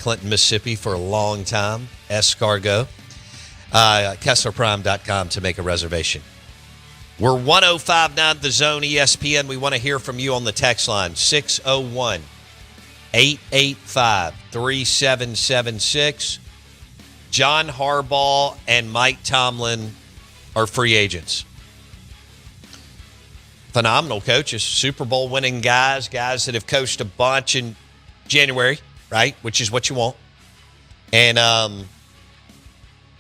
Clinton, Mississippi for a long time. Escargot. KesslerPrime.com to make a reservation. We're 105.9 The Zone ESPN. We want to hear from you on the text line, 601-885-3776. John Harbaugh and Mike Tomlin are free agents. Phenomenal coaches, Super Bowl winning guys that have coached a bunch in January, right? Which is what you want. And,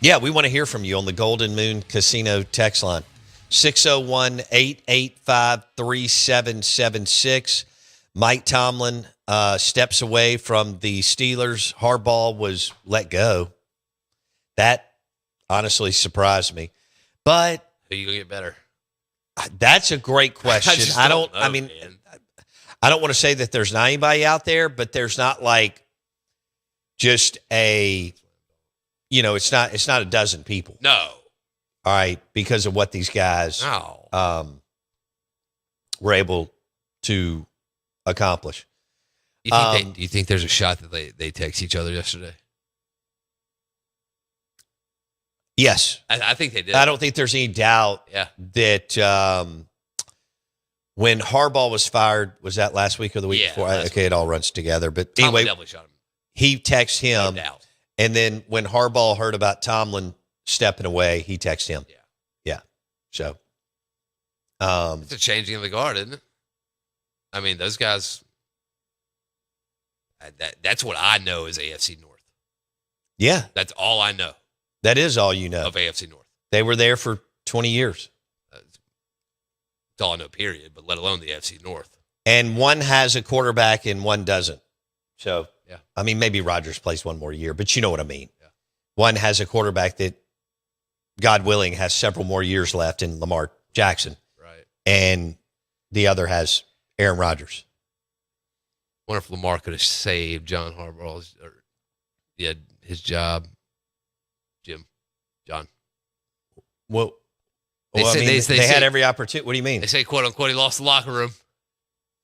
we want to hear from you on the Golden Moon Casino text line. 601-885-3776. Mike Tomlin steps away from the Steelers. Harbaugh was let go. That honestly surprised me. But who are you going to get better? That's a great question. I don't want to say that there's not anybody out there, but there's not like just it's not a dozen people. No. All right, because of what these guys were able to accomplish. Do you think there's a shot that they text each other yesterday? Yes. I think they did. I don't think there's any doubt that when Harbaugh was fired, was that last week or the week before? Okay, it all runs together. But Tomlin anyway, definitely shot him. He texted him. No doubt. And then when Harbaugh heard about Tomlin stepping away, he texted him. Yeah. So. It's a changing of the guard, isn't it? I mean, those guys, that's what I know is AFC North. Yeah. That's all I know. That is all you know. Of AFC North. They were there for 20 years. That's all I know, period, but let alone the AFC North. And one has a quarterback and one doesn't. So, yeah. I mean, maybe Rodgers plays one more year, but you know what I mean. Yeah. One has a quarterback that, God willing, has several more years left in Lamar Jackson. Right. And the other has Aaron Rodgers. I wonder if Lamar could have saved John Harbaugh's his job. John. Well, they had every opportunity. What do you mean? They say, quote unquote, he lost the locker room.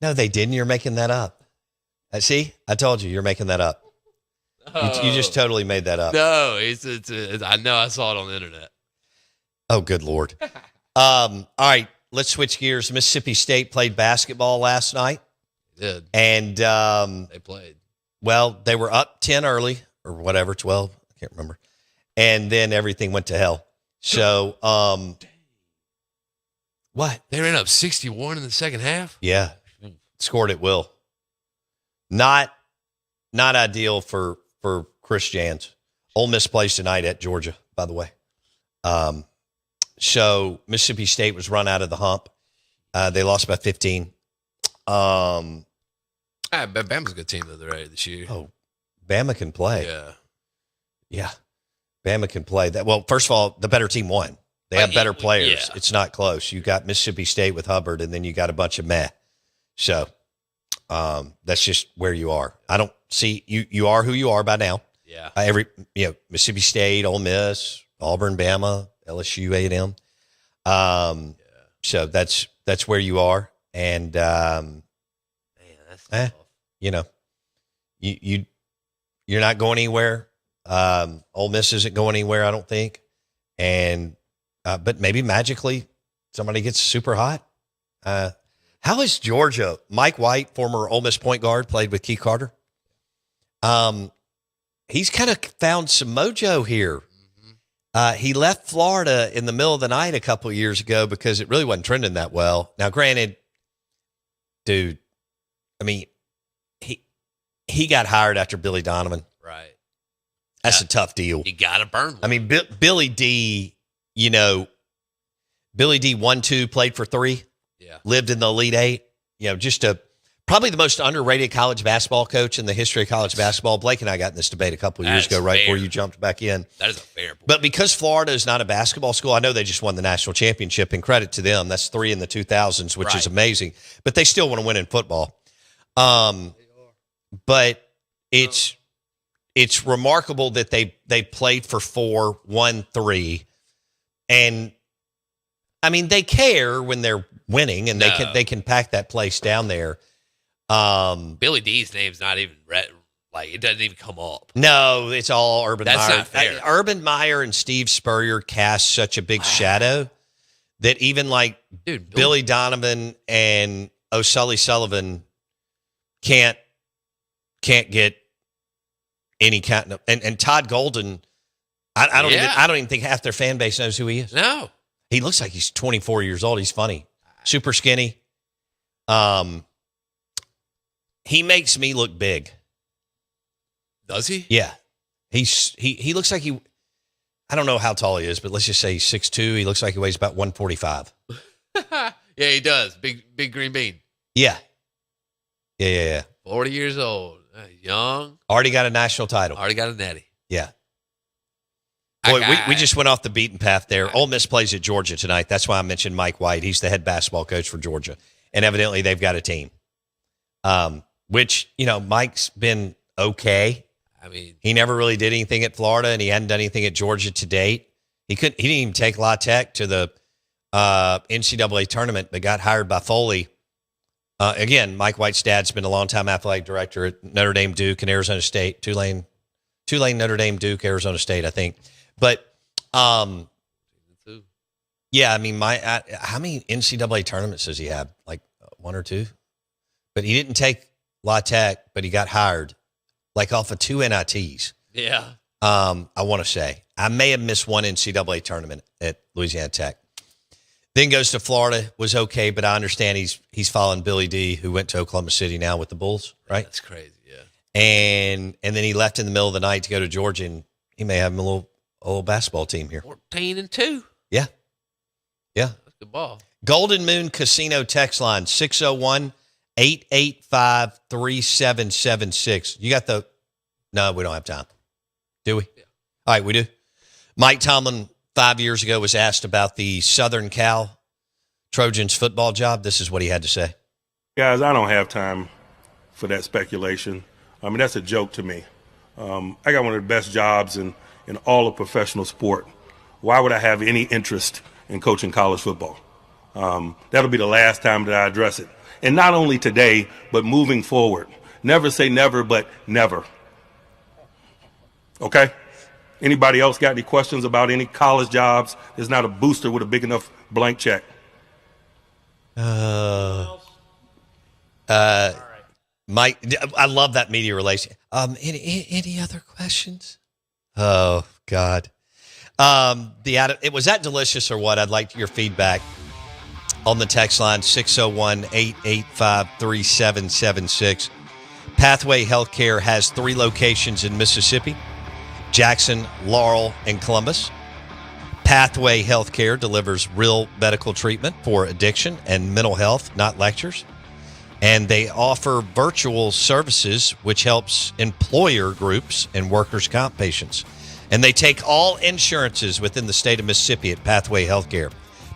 No, they didn't. You're making that up. See, I told you, you're making that up. Oh. You just totally made that up. No, I know. I saw it on the internet. Oh, good Lord. All right, let's switch gears. Mississippi State played basketball last night. They did. And they played. Well, they were up 10 early or whatever, 12. I can't remember. And then everything went to hell. So, what? They ran up 61 in the second half? Yeah. Scored at will. Not ideal for Chris Jans. Ole Miss plays tonight at Georgia, by the way. So Mississippi State was run out of the hump. They lost by 15. Bama's a good team, though, they're this year. Oh, Bama can play. Yeah. Bama can play. That. Well, first of all, the better team won. They have better players. Yeah. It's not close. You got Mississippi State with Hubbard, and then you got a bunch of meh. So that's just where you are. I don't see you are who you are by now. Yeah. Mississippi State, Ole Miss, Auburn, Bama, LSU, A&M. So that's where you are, and man, that's tough. You're not going anywhere. Ole Miss isn't going anywhere, I don't think. And but maybe magically somebody gets super hot. How is Georgia? Mike White, former Ole Miss point guard, played with Keith Carter. He's kind of found some mojo here. Mm-hmm. He left Florida in the middle of the night a couple of years ago because it really wasn't trending that well. Now, granted, dude, I mean, he got hired after Billy Donovan. Right. That's a tough deal. You got to burn one. I mean, Billy D, Billy D 1-2, played for 3. Yeah. Lived in the Elite 8. Just probably the most underrated college basketball coach in the history of college basketball. Blake and I got in this debate a couple of years ago, right before you jumped back in. That is a fair point. But because Florida is not a basketball school, I know they just won the national championship, and credit to them. That's 3 in the 2000s, which is amazing. But they still want to win in football. But it's remarkable that they played for 4, won 3, and I mean they care when they're winning, and they can pack that place down there. Billy D's name's not even Like, it doesn't even come up. No, it's all Urban That's Meyer. not fair. Urban Meyer and Steve Spurrier cast such a big shadow that even like Dude, Billy Donovan and O'Sully Sullivan can't get any kind of and Todd Golden. I don't even think half their fan base knows who he is. No. He looks like he's 24 years old. He's funny, super skinny. He makes me look big. Does he? Yeah, he looks like he. I don't know how tall he is, but let's just say he's 6'2". He looks like he weighs about 145. Yeah, he does. Big green bean. Yeah. 40 years old. Young. Already got a national title. Already got a natty. Yeah. Boy, we just went off the beaten path there. Ole Miss plays at Georgia tonight. That's why I mentioned Mike White. He's the head basketball coach for Georgia. And evidently they've got a team. Which, Mike's been okay. I mean, he never really did anything at Florida, and he hadn't done anything at Georgia to date. He didn't even take La Tech to the NCAA tournament, but got hired by Foley. Again, Mike White's dad's been a longtime athletic director at Notre Dame, Duke, and Arizona State. Tulane, Notre Dame, Duke, Arizona State, I think. But yeah, I mean, how many NCAA tournaments does he have? Like one or two? But he didn't take La Tech, but he got hired like off of 2 NITs. yeah. I want to say I may have missed one NCAA tournament at Louisiana Tech. Then goes to Florida, was okay, but I understand he's following Billy D, who went to Oklahoma City now with the Bulls, right? That's crazy, yeah. And then he left in the middle of the night to go to Georgia, and he may have a little basketball team here. 14-2. Yeah. That's a good ball. Golden Moon Casino text line 601-885-3776. You got the? No, we don't have time. Do we? Yeah. All right, we do. Mike Tomlin 5 years ago was asked about the Southern Cal Trojans football job. This is what he had to say. Guys, I don't have time for that speculation. I mean, that's a joke to me. I got one of the best jobs in all of professional sport. Why would I have any interest in coaching college football? That'll be the last time that I address it. And not only today, but moving forward. Never say never, but never. Okay? Anybody else got any questions about any college jobs? There's not a booster with a big enough blank check. Mike, I love that media relation. Any other questions? Oh God. It was that delicious or what? I'd like your feedback on the text line 601-885-3776. Pathway Healthcare has 3 locations in Mississippi: Jackson, Laurel, and Columbus. Pathway Healthcare delivers real medical treatment for addiction and mental health, not lectures. And they offer virtual services, which helps employer groups and workers' comp patients. And they take all insurances within the state of Mississippi at Pathway Healthcare.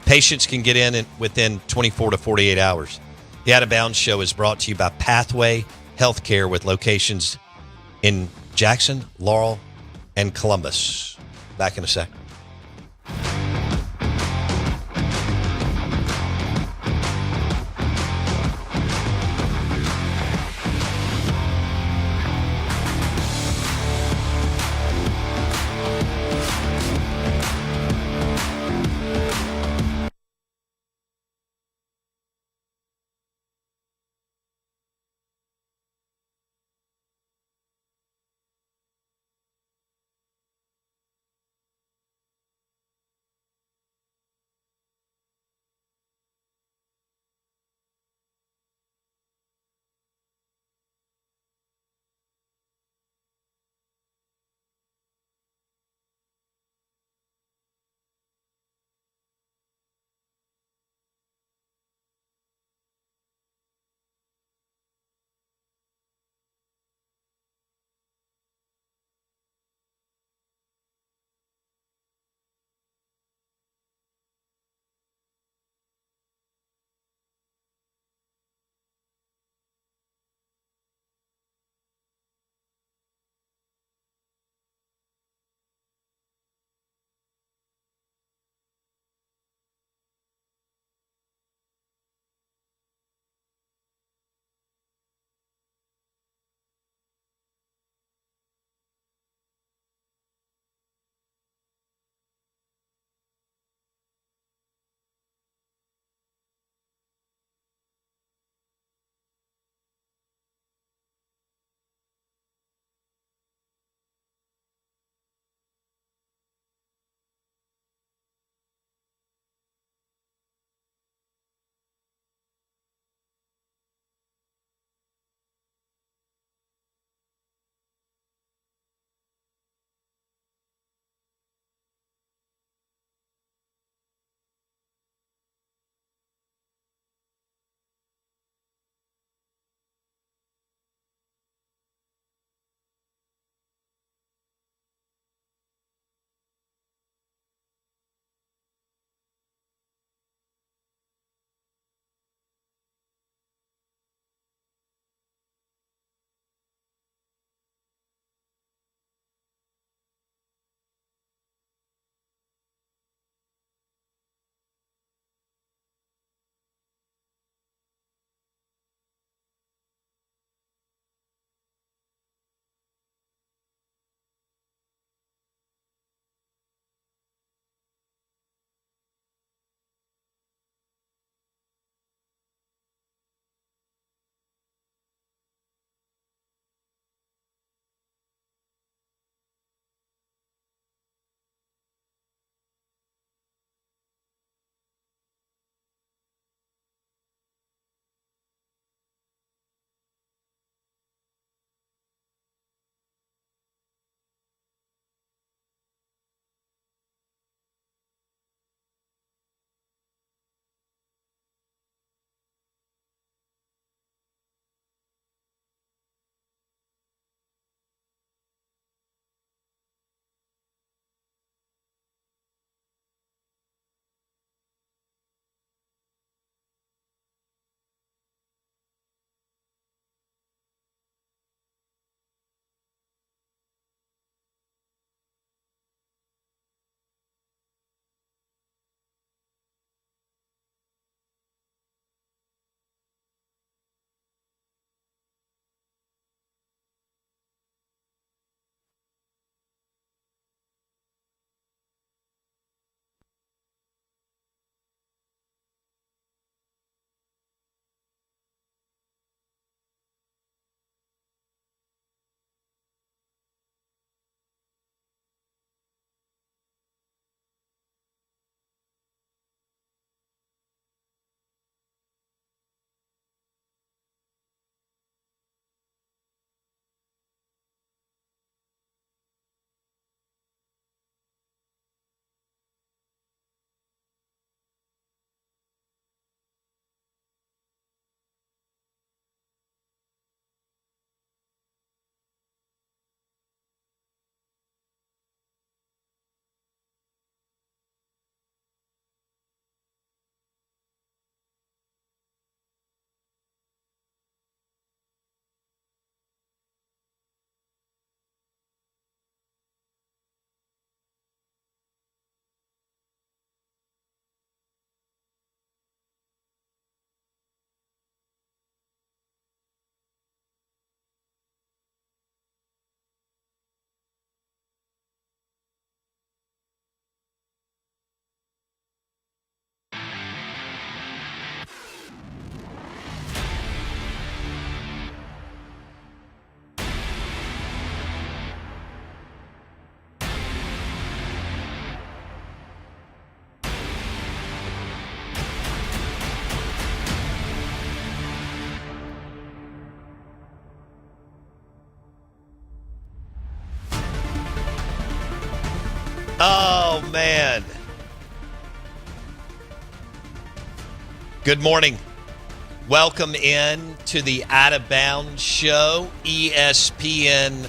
Patients can get in within 24 to 48 hours. The Out of Bounds Show is brought to you by Pathway Healthcare with locations in Jackson, Laurel, and Columbus. Back in a second. Oh, man. Good morning. Welcome in to the Out of Bounds Show, ESPN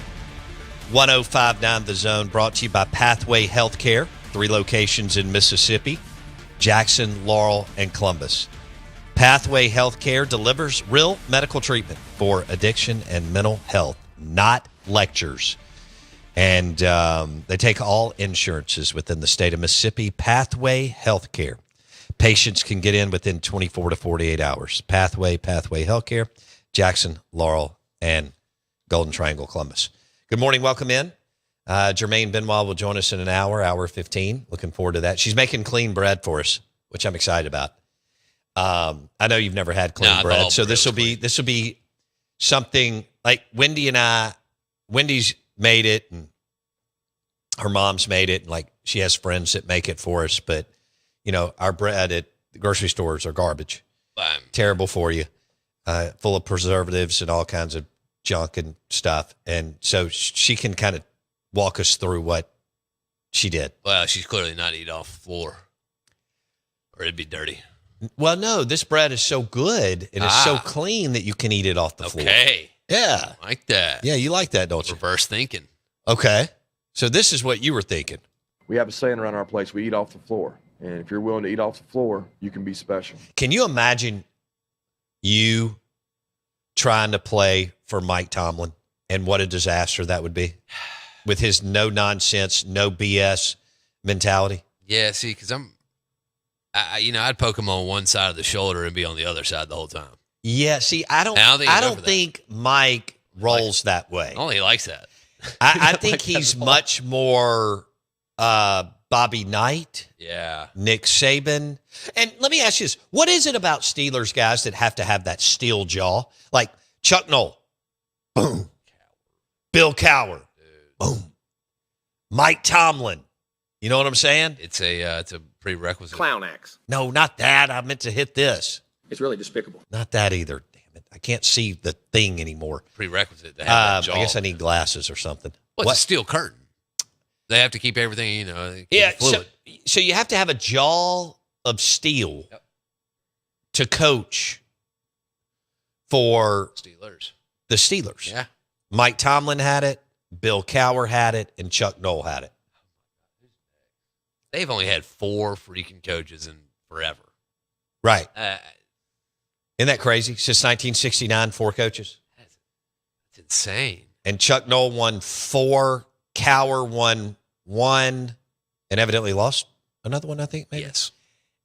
105.9 The Zone, brought to you by Pathway Healthcare, 3 locations in Mississippi, Jackson, Laurel, and Columbus. Pathway Healthcare delivers real medical treatment for addiction and mental health, not lectures. And they take all insurances within the state of Mississippi. Pathway Healthcare. Patients can get in within 24 to 48 hours. Pathway Healthcare, Jackson, Laurel, and Golden Triangle, Columbus. Good morning. Welcome in. Jermaine Benoit will join us in an hour 15. Looking forward to that. She's making clean bread for us, which I'm excited about. I know you've never had clean bread, so this will be something like Wendy and I. Wendy's made it, and her mom's made it, and like she has friends that make it for us, but you know, our bread at the grocery stores are garbage. Terrible for you, full of preservatives and all kinds of junk and stuff. And so she can kind of walk us through what she did. Well, she's clearly not eating off the floor, or it'd be dirty. Well, no, this bread is so good and it's so clean that you can eat it off the floor. Okay. Yeah. I like that. Yeah, you like that, don't you? Reverse thinking. Okay. So this is what you were thinking. We have a saying around our place, we eat off the floor. And if you're willing to eat off the floor, you can be special. Can you imagine you trying to play for Mike Tomlin and what a disaster that would be with his no nonsense, no BS mentality? Yeah, see, because I'd poke him on one side of the shoulder and be on the other side the whole time. Yeah, see, I don't think Mike rolls that way. I don't think he likes that. I think he's much more Bobby Knight, Nick Saban. And let me ask you this. What is it about Steelers guys that have to have that steel jaw? Like Chuck Noll, boom. Bill Cowher, boom. Mike Tomlin. You know what I'm saying? It's a prerequisite. Clown acts. No, not that. I meant to hit this. It's really despicable. Not that either. Damn it. I can't see the thing anymore. Prerequisite to have that jaw. I guess I need glasses or something. What's a steel curtain? They have to keep everything, fluid. So you have to have a jaw of steel to coach for Steelers. the Steelers. Yeah. Mike Tomlin had it, Bill Cowher had it, and Chuck Noll had it. They've only had 4 freaking coaches in forever. Right. Isn't that crazy? Since 1969, 4 coaches. That's insane. And Chuck Noll won 4, Cowher won 1, and evidently lost another one, I think, maybe? Yes.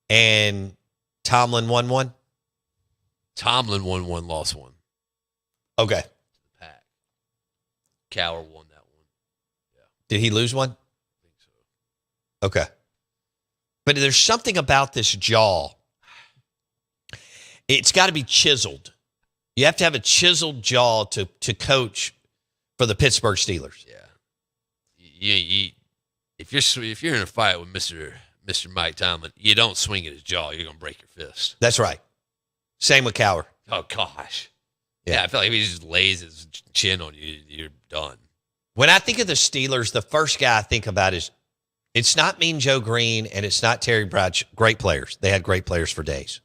And Tomlin won 1? Tomlin won 1, lost 1. Okay. Pack. Cowher won that one. Yeah. Did he lose 1? I think so. Okay. But there's something about this jaw. It's got to be chiseled. You have to have a chiseled jaw to coach for the Pittsburgh Steelers. Yeah. If you're in a fight with Mr. Mike Tomlin, you don't swing at his jaw. You're gonna break your fist. That's right. Same with Cowher. Oh gosh. Yeah. Yeah, I feel like if he just lays his chin on you, you're done. When I think of the Steelers, the first guy I think about is it's not Mean Joe Green and it's not Terry Bradshaw. Great players. They had great players for days.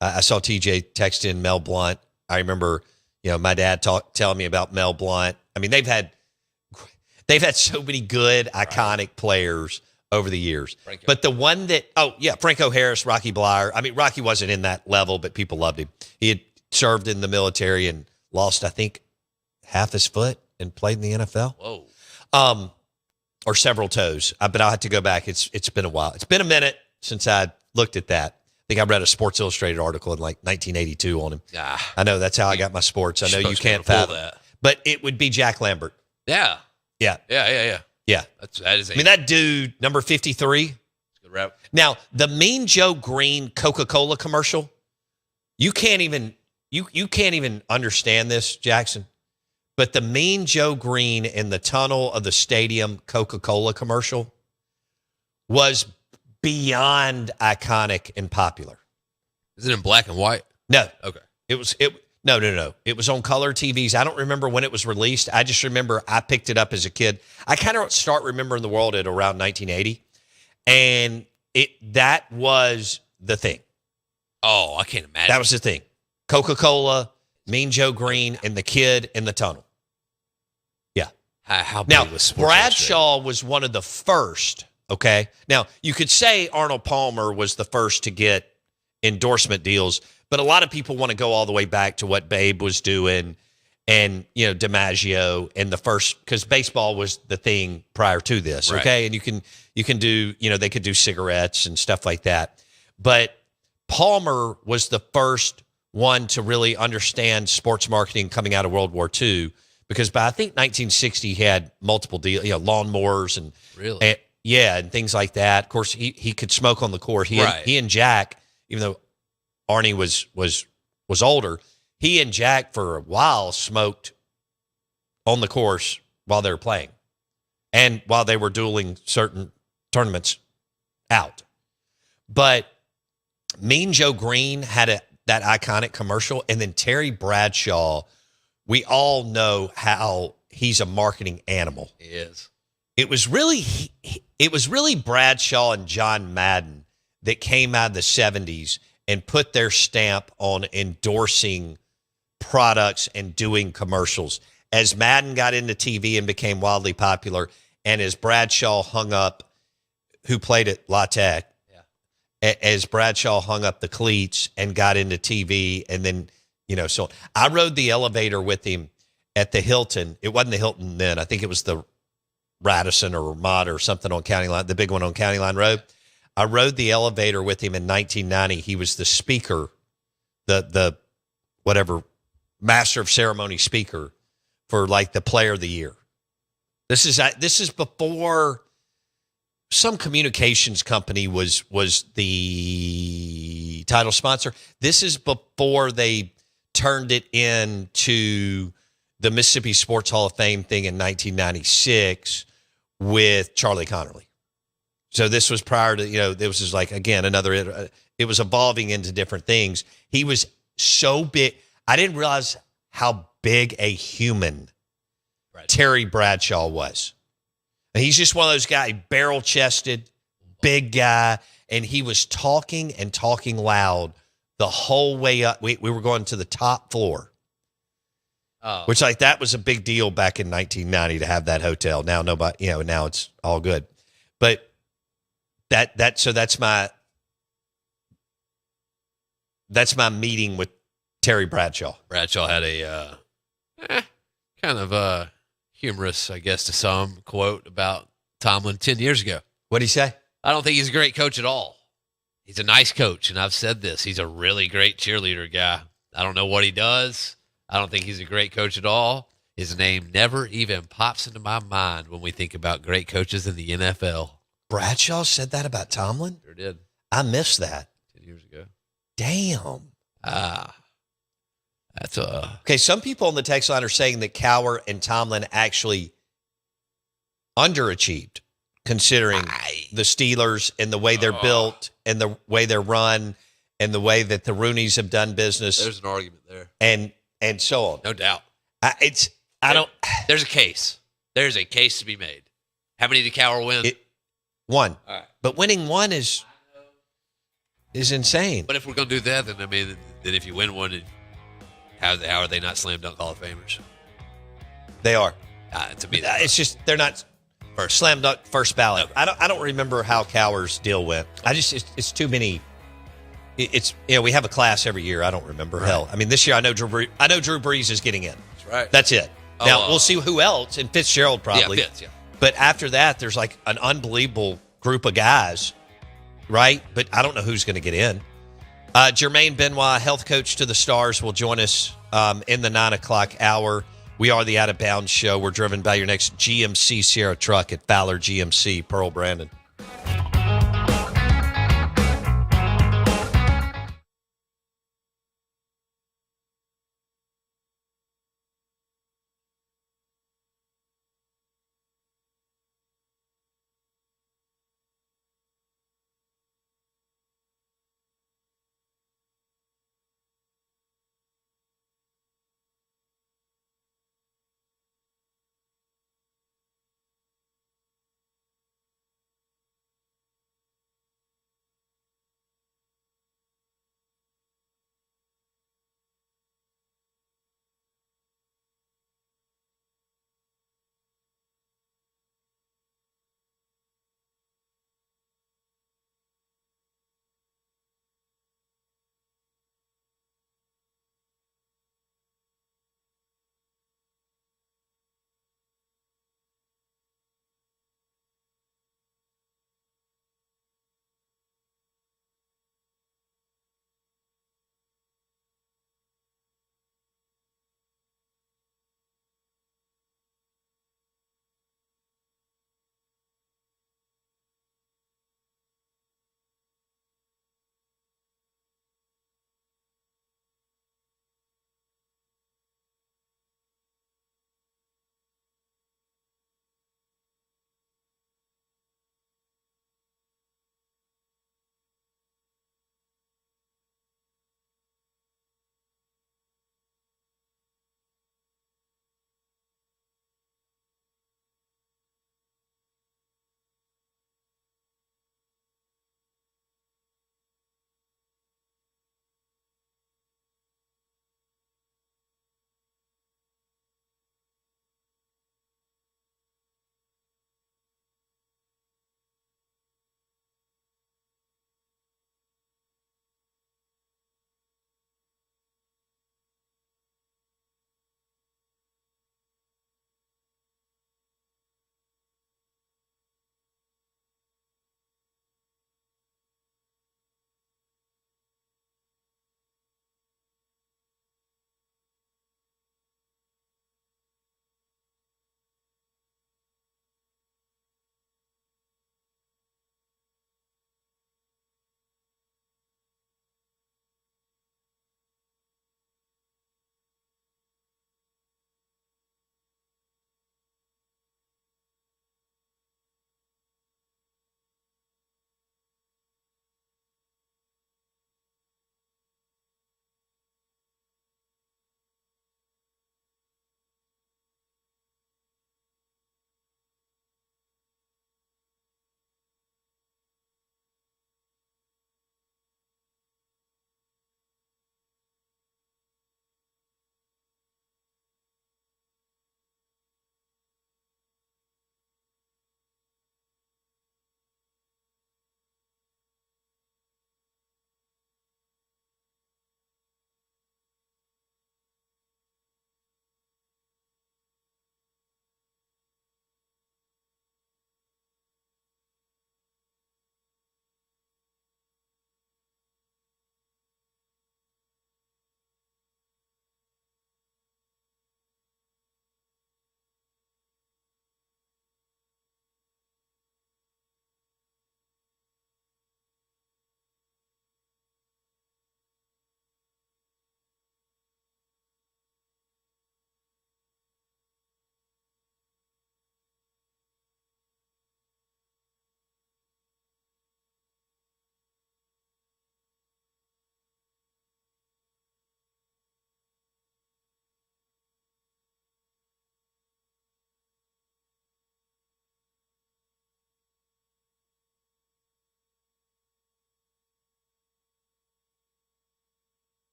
I saw TJ text in Mel Blount. I remember, my dad telling me about Mel Blount. I mean, they've had so many good, iconic players over the years. Franco. But the one that, Franco Harris, Rocky Blyer. I mean, Rocky wasn't in that level, but people loved him. He had served in the military and lost, I think, half his foot and played in the NFL. Whoa. Or several toes. But I'll have to go back. It's been a while. It's been a minute since I looked at that. I think I read a Sports Illustrated article in like 1982 on him. I know that's how I got my sports. I know you can't fathom that. But it would be Jack Lambert. Yeah. Yeah. Yeah. That is. That dude, number 53. Good rap. Now, the Mean Joe Green Coca-Cola commercial, you can't even understand this, Jackson. But the Mean Joe Green in the tunnel of the stadium Coca-Cola commercial was beyond iconic and popular. Is it in black and white? No. Okay. It was No. It was on color TVs. I don't remember when it was released. I just remember I picked it up as a kid. I kind of start remembering the world at around 1980, and that was the thing. Oh, I can't imagine. That was the thing. Coca-Cola, Mean Joe Green, and the kid in the tunnel. Yeah. How Now, big was Sports Bradshaw was one of the first, okay? Now, you could say Arnold Palmer was the first to get endorsement deals, but a lot of people want to go all the way back to what Babe was doing and, DiMaggio and the first, because baseball was the thing prior to this, okay? And you can do, they could do cigarettes and stuff like that. But Palmer was the first one to really understand sports marketing coming out of World War II, because by I think 1960 he had multiple deals, lawnmowers and really, and things like that. Of course, he could smoke on the court. He and Jack, even though Arnie was older, he and Jack for a while smoked on the course while they were playing, and while they were dueling certain tournaments out. But Mean Joe Green had that iconic commercial, and then Terry Bradshaw, we all know how he's a marketing animal. He is. It was really Bradshaw and John Madden that came out of the 70s and put their stamp on endorsing products and doing commercials. As Madden got into TV and became wildly popular, and as Bradshaw hung up, who played at La Tech, as Bradshaw hung up the cleats and got into TV, and then, so I rode the elevator with him at the Hilton. It wasn't the Hilton then. I think it was the Radisson or Ramada or something on County Line, the big one on County Line Road. I rode the elevator with him in 1990. He was the speaker, the whatever, master of ceremony speaker for like the player of the year. This is before some communications company was the title sponsor. This is before they turned it into the Mississippi Sports Hall of Fame thing in 1996 with Charlie Connerly. So this was prior to, this was like, again, it was evolving into different things. He was so big. I didn't realize how big a human Terry Bradshaw was. And he's just one of those guys, barrel-chested, big guy, and he was talking and talking loud the whole way up. We were going to the top floor, which that was a big deal back in 1990 to have that hotel. Now nobody, now it's all good. But so that's my meeting with Terry Bradshaw. Bradshaw had a kind of humorous, I guess, to some quote about Tomlin 10 years ago. What'd he say? I don't think he's a great coach at all. He's a nice coach, and I've said this. He's a really great cheerleader guy. I don't know what he does. I don't think he's a great coach at all. His name never even pops into my mind when we think about great coaches in the NFL. Bradshaw said that about Tomlin? Sure did. I missed that. 10 years ago. Damn. That's a... Okay, some people on the text line are saying that Cowher and Tomlin actually underachieved, considering the Steelers and the way they're built and the way they're run and the way that the Rooneys have done business. There's an argument there. And so on. No doubt. There's a case. There's a case to be made. How many did Cowher win? One. All right. But winning one is insane. But if we're going to do that, then then if you win one, how are they not slam dunk Hall of Famers? They are. To me, it's just they're not first slam dunk first ballot. Okay. I don't remember how Cowher's deal went. It's too many. It's we have a class every year. I don't remember. Right. Hell, I mean this year I know Drew Brees is getting in. That's right. That's it. Now we'll see who else, and Fitzgerald probably. Yeah, Fitz, yeah. But after that, there's like an unbelievable group of guys, right? But I don't know who's going to get in. Jermaine Benoit, health coach to the Stars, will join us in the 9 o'clock hour. We are the Out of Bounds Show. We're driven by your next GMC Sierra truck at Fowler GMC, Pearl Brandon.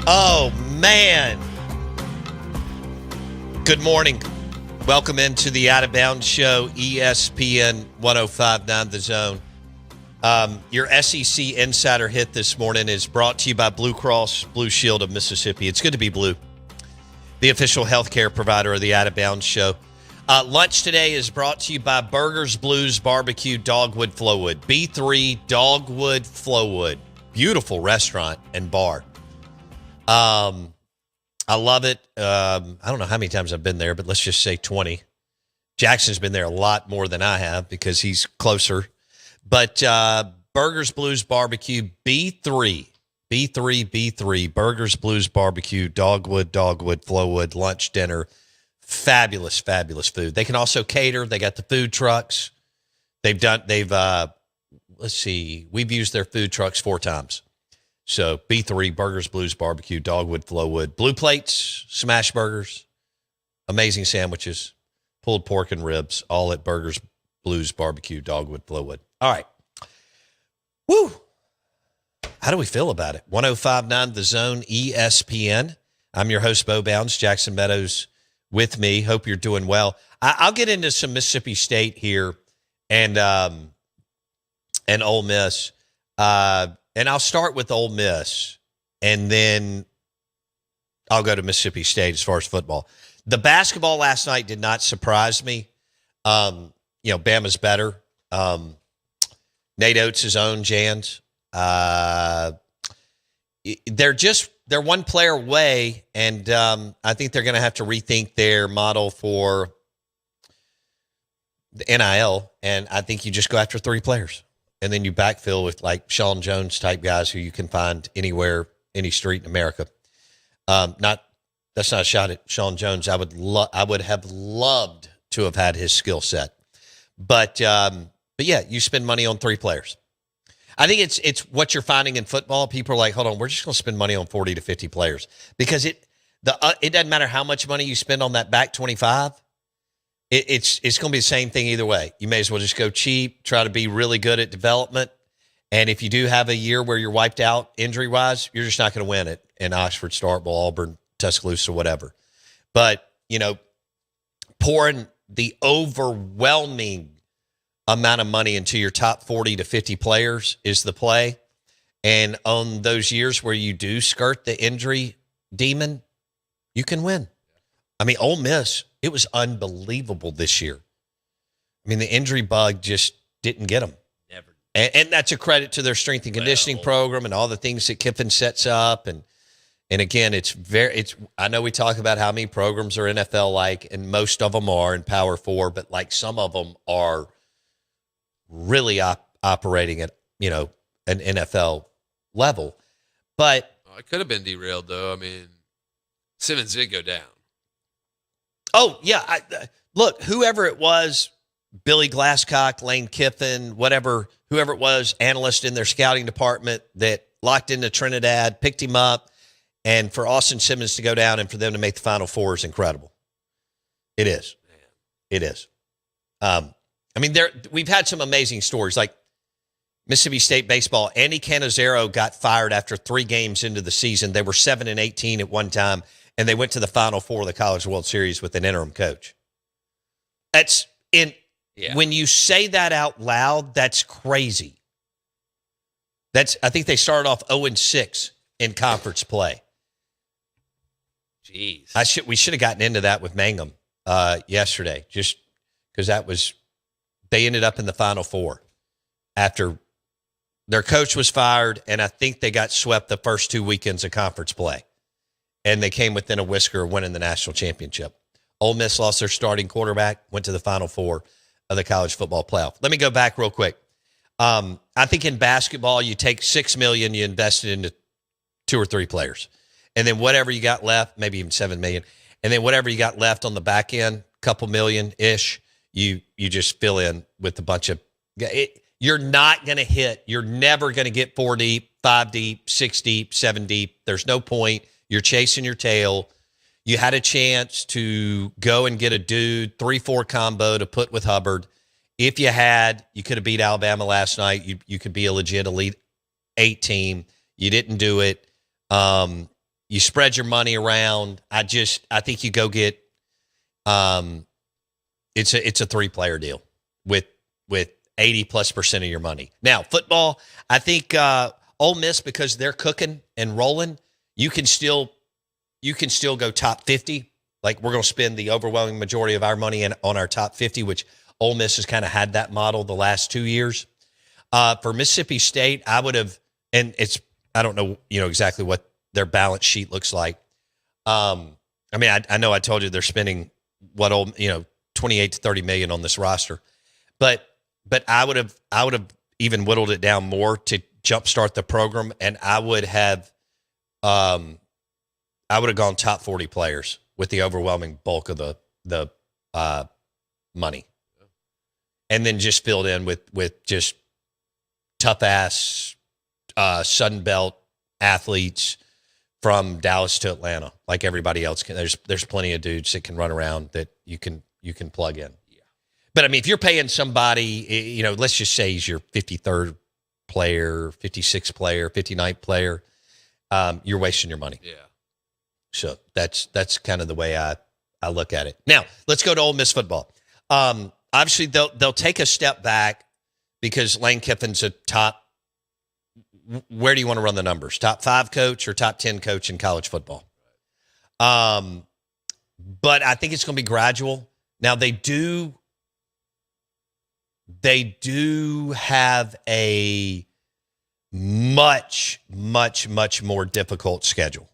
Oh, man. Good morning. Welcome into the Out of Bounds Show, ESPN 105.9 The Zone. Your SEC Insider Hit this morning is brought to you by Blue Cross Blue Shield of Mississippi. It's good to be blue. The official healthcare provider of the Out of Bounds Show. Lunch today is brought to you by Burgers, Blues, Barbecue, Dogwood, Flowwood. B3 Dogwood, Flowwood. Beautiful restaurant and bar. I love it. I don't know how many times I've been there, but let's just say 20. Jackson's been there a lot more than I have because he's closer. But Burgers, Blues, Barbecue, B3. B3. Burgers, Blues, Barbecue, Dogwood, Flowwood, lunch, dinner. Fabulous food. They can also cater. They got the food trucks. Let's see, we've used their food trucks 4 times. So B3, Burgers, Blues, Barbecue, Dogwood, Flowwood, Blue Plates, smash burgers, amazing sandwiches, pulled pork and ribs, all at Burgers, Blues, Barbecue, Dogwood, Flowwood. All right. Woo. How do we feel about it? 105.9 The Zone, ESPN. I'm your host, Bo Bounds, Jackson Meadows with me. Hope you're doing well. I'll get into some Mississippi State here and Ole Miss. And I'll start with Ole Miss, and then I'll go to Mississippi State as far as football. The basketball last night did not surprise me. Bama's better. Nate Oates' own Jans. They're one player away, and I think they're going to have to rethink their model for the NIL, and I think you just go after 3 players. And then you backfill with like Sean Jones type guys who you can find anywhere, any street in America. That's not a shot at Sean Jones. I would have loved to have had his skill set, but yeah, you spend money on 3 players. I think it's what you're finding in football. People are like, hold on, we're just going to spend money on 40 to 50 players because it doesn't matter how much money you spend on that back 25. It's going to be the same thing either way. You may as well just go cheap, try to be really good at development. And if you do have a year where you're wiped out injury-wise, you're just not going to win it in Oxford, Starkville, Auburn, Tuscaloosa, whatever. But, pouring the overwhelming amount of money into your top 40 to 50 players is the play. And on those years where you do skirt the injury demon, you can win. I mean, Ole Miss, it was unbelievable this year. I mean, the injury bug just didn't get them. Never. And that's a credit to their strength and conditioning program and all the things that Kiffin sets up. And again, I know we talk about how many programs are NFL-like, and most of them are in Power 4, but like some of them are really operating at, an NFL level. But it could have been derailed, though. I mean, Simmons did go down. Oh, yeah. Look, whoever it was, Billy Glasscock, Lane Kiffin, whoever it was, analyst in their scouting department that locked into Trinidad, picked him up, and for Austin Simmons to go down and for them to make the Final Four is incredible. It is. Man. It is. We've had some amazing stories, like Mississippi State baseball. Andy Cannizzaro got fired after 3 games into the season. They were 7-18 at one time. And they went to the Final Four of the College World Series with an interim coach. When you say that out loud, that's crazy. I think they started off 0-6 in conference play. Jeez. We should have gotten into that with Mangum yesterday, just because they ended up in the Final Four after their coach was fired, and I think they got swept the first 2 weekends of conference play. And they came within a whisker of winning the national championship. Ole Miss lost their starting quarterback, went to the Final Four of the college football playoff. Let me go back real quick. I think in basketball, you take $6 million, you invest it into 2 or 3 players. And then whatever you got left, maybe even $7 million. And then whatever you got left on the back end, couple million-ish, you just fill in with a bunch of you're not going to hit. You're never going to get 4 deep, 5 deep, 6 deep, 7 deep. There's no point. You're chasing your tail. You had a chance to go and get a dude 3-4 combo to put with Hubbard. If you had, you could have beat Alabama last night. You could be a legit Elite 8 team. You didn't do it. You spread your money around. I think you go get. It's a 3-player deal with 80+% of your money. Now football, I think Ole Miss, because they're cooking and rolling, you can still go top 50. Like, we're going to spend the overwhelming majority of our money on our top 50, which Ole Miss has kind of had that model the last 2 years. For Mississippi State, I would have, and I don't know, exactly what their balance sheet looks like. I know I told you they're spending 28 to 30 million on this roster, but I would have even whittled it down more to jumpstart the program, and I would have gone top 40 players with the overwhelming bulk of the money, and then just filled in with just tough ass Sun Belt athletes from Dallas to Atlanta, like everybody else can. There's plenty of dudes that can run around that you can plug in. Yeah. But I mean, if you're paying somebody, let's just say he's your 53rd player, 56th player, 59th player, you're wasting your money. Yeah. So that's kind of the way I look at it. Now let's go to Ole Miss football. Obviously they'll take a step back because Lane Kiffin's a top. Where do you want to run the numbers? Top 5 coach or top 10 coach in college football? But I think it's going to be gradual. Now they do have a much, much, much more difficult schedule,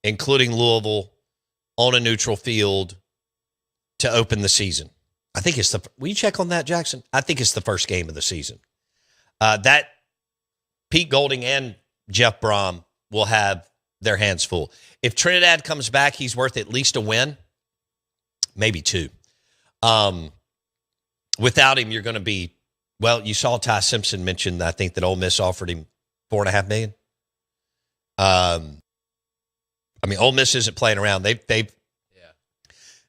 including Louisville on a neutral field to open the season. I think it's will you check on that, Jackson? I think it's the first game of the season. That Pete Golding and Jeff Brom will have their hands full. If Trinidad comes back, he's worth at least a win, maybe 2. Without him, you're going to be, well, you saw Ty Simpson mention, I think, that Ole Miss offered him $4.5 million. Ole Miss isn't playing around. They've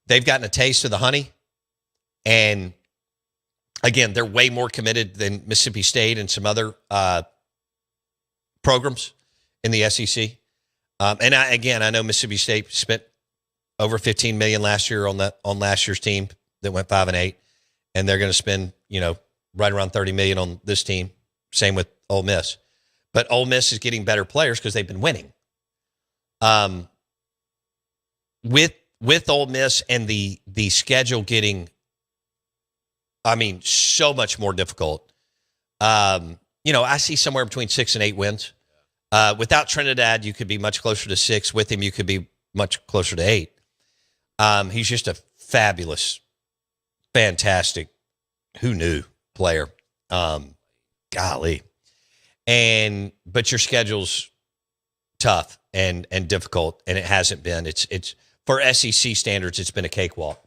gotten a taste of the honey, and again, they're way more committed than Mississippi State and some other programs in the SEC. And I know Mississippi State spent over $15 million last year on last year's team that went 5-8, and they're going to spend right around $30 million on this team. Same with Ole Miss, but Ole Miss is getting better players because they've been winning. With Ole Miss and the schedule getting, so much more difficult. I see somewhere between 6 and 8 wins. Without Trinidad, you could be much closer to 6. With him, you could be much closer to 8. He's just a fabulous, fantastic, who knew player. Golly. But your schedule's tough and difficult, and it hasn't been. It's for SEC standards, it's been a cakewalk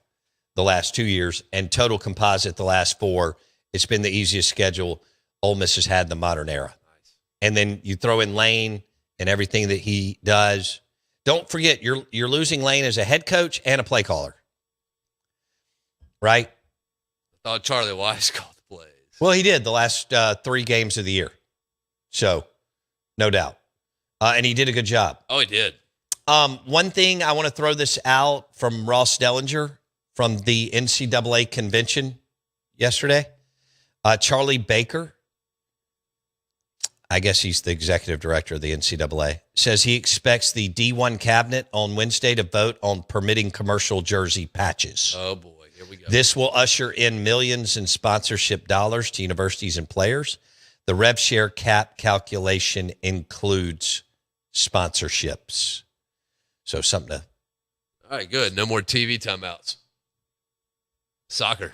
the last 2 years, and total composite the last 4. It's been the easiest schedule Ole Miss has had in the modern era. Nice. And then you throw in Lane and everything that he does. Don't forget, you're losing Lane as a head coach and a play caller, right? I thought Charlie Weiss called the plays. Well, he did the last 3 games of the year, so no doubt, and he did a good job. Oh, he did. One thing I want to throw this out from Ross Dellinger from the NCAA convention yesterday. Charlie Baker, I guess he's the executive director of the NCAA, says he expects the D1 cabinet on Wednesday to vote on permitting commercial jersey patches. Oh, boy. Here we go. This will usher in millions in sponsorship dollars to universities and players. The rev share cap calculation includes sponsorships. So something to... All right, good. No more TV timeouts. Soccer.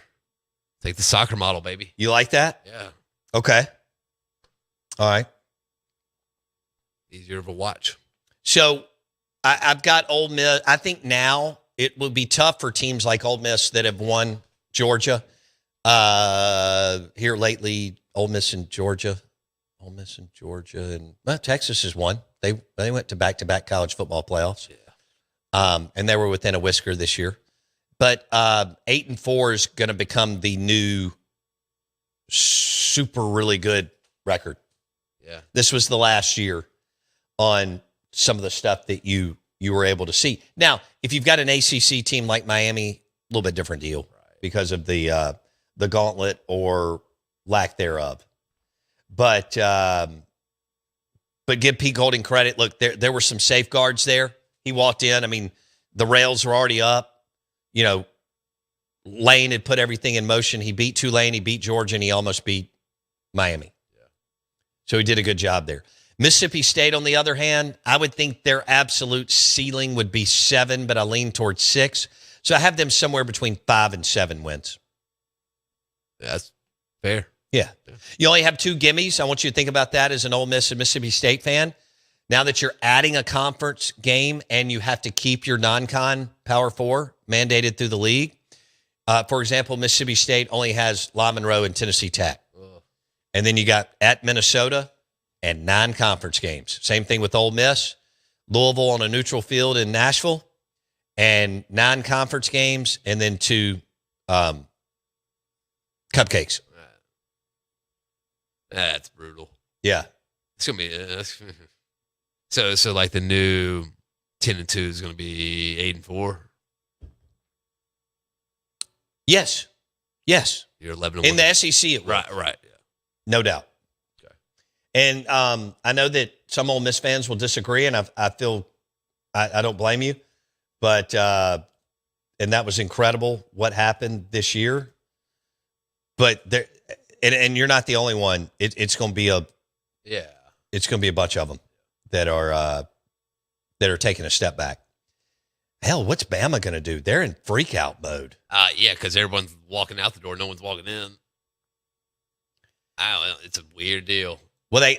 Take the soccer model, baby. You like that? Yeah. Okay. All right. Easier of a watch. So I've got Ole Miss. I think now it will be tough for teams like Ole Miss that have won Georgia. Here lately, Ole Miss and Georgia. And Texas has won. They went to back-to-back college football playoffs. Yeah. And they were within a whisker this year. But 8-4 is going to become the new super really good record. Yeah. This was the last year on some of the stuff that you were able to see. Now, if you've got an ACC team like Miami, a little bit different deal because of the gauntlet or lack thereof. But give Pete Golding credit. Look, there were some safeguards there. He walked in. I mean, the rails were already up. You know, Lane had put everything in motion. He beat Tulane. He beat Georgia, and he almost beat Miami. Yeah. So he did a good job there. Mississippi State, on the other hand, I would think their absolute ceiling would be 7, but I lean towards 6. So I have them somewhere between 5 and 7 wins. That's fair. Yeah. You only have 2 gimmies. I want you to think about that as an Ole Miss and Mississippi State fan. Now that you're adding a conference game and you have to keep your non-con Power 4 mandated through the league. For example, Mississippi State only has La Monroe and Tennessee Tech. Ugh. And then you got at Minnesota and non-conference games. Same thing with Ole Miss, Louisville on a neutral field in Nashville, and non-conference games, and then 2 cupcakes. That's brutal. Yeah. It's going to be so like the new 10-2 is going to be 8-4. Yes. You're 11-1 in the SEC. It will. Right. Yeah. No doubt. Okay. And I know that some Ole Miss fans will disagree, and I feel I don't blame you, but and that was incredible what happened this year. But there, and you're not the only one. It's going to be it's going to be a bunch of them that are taking a step back. Hell, what's Bama going to do? They're in freak out mode. Yeah, because everyone's walking out the door. No one's walking in. I don't know. It's a weird deal. Well,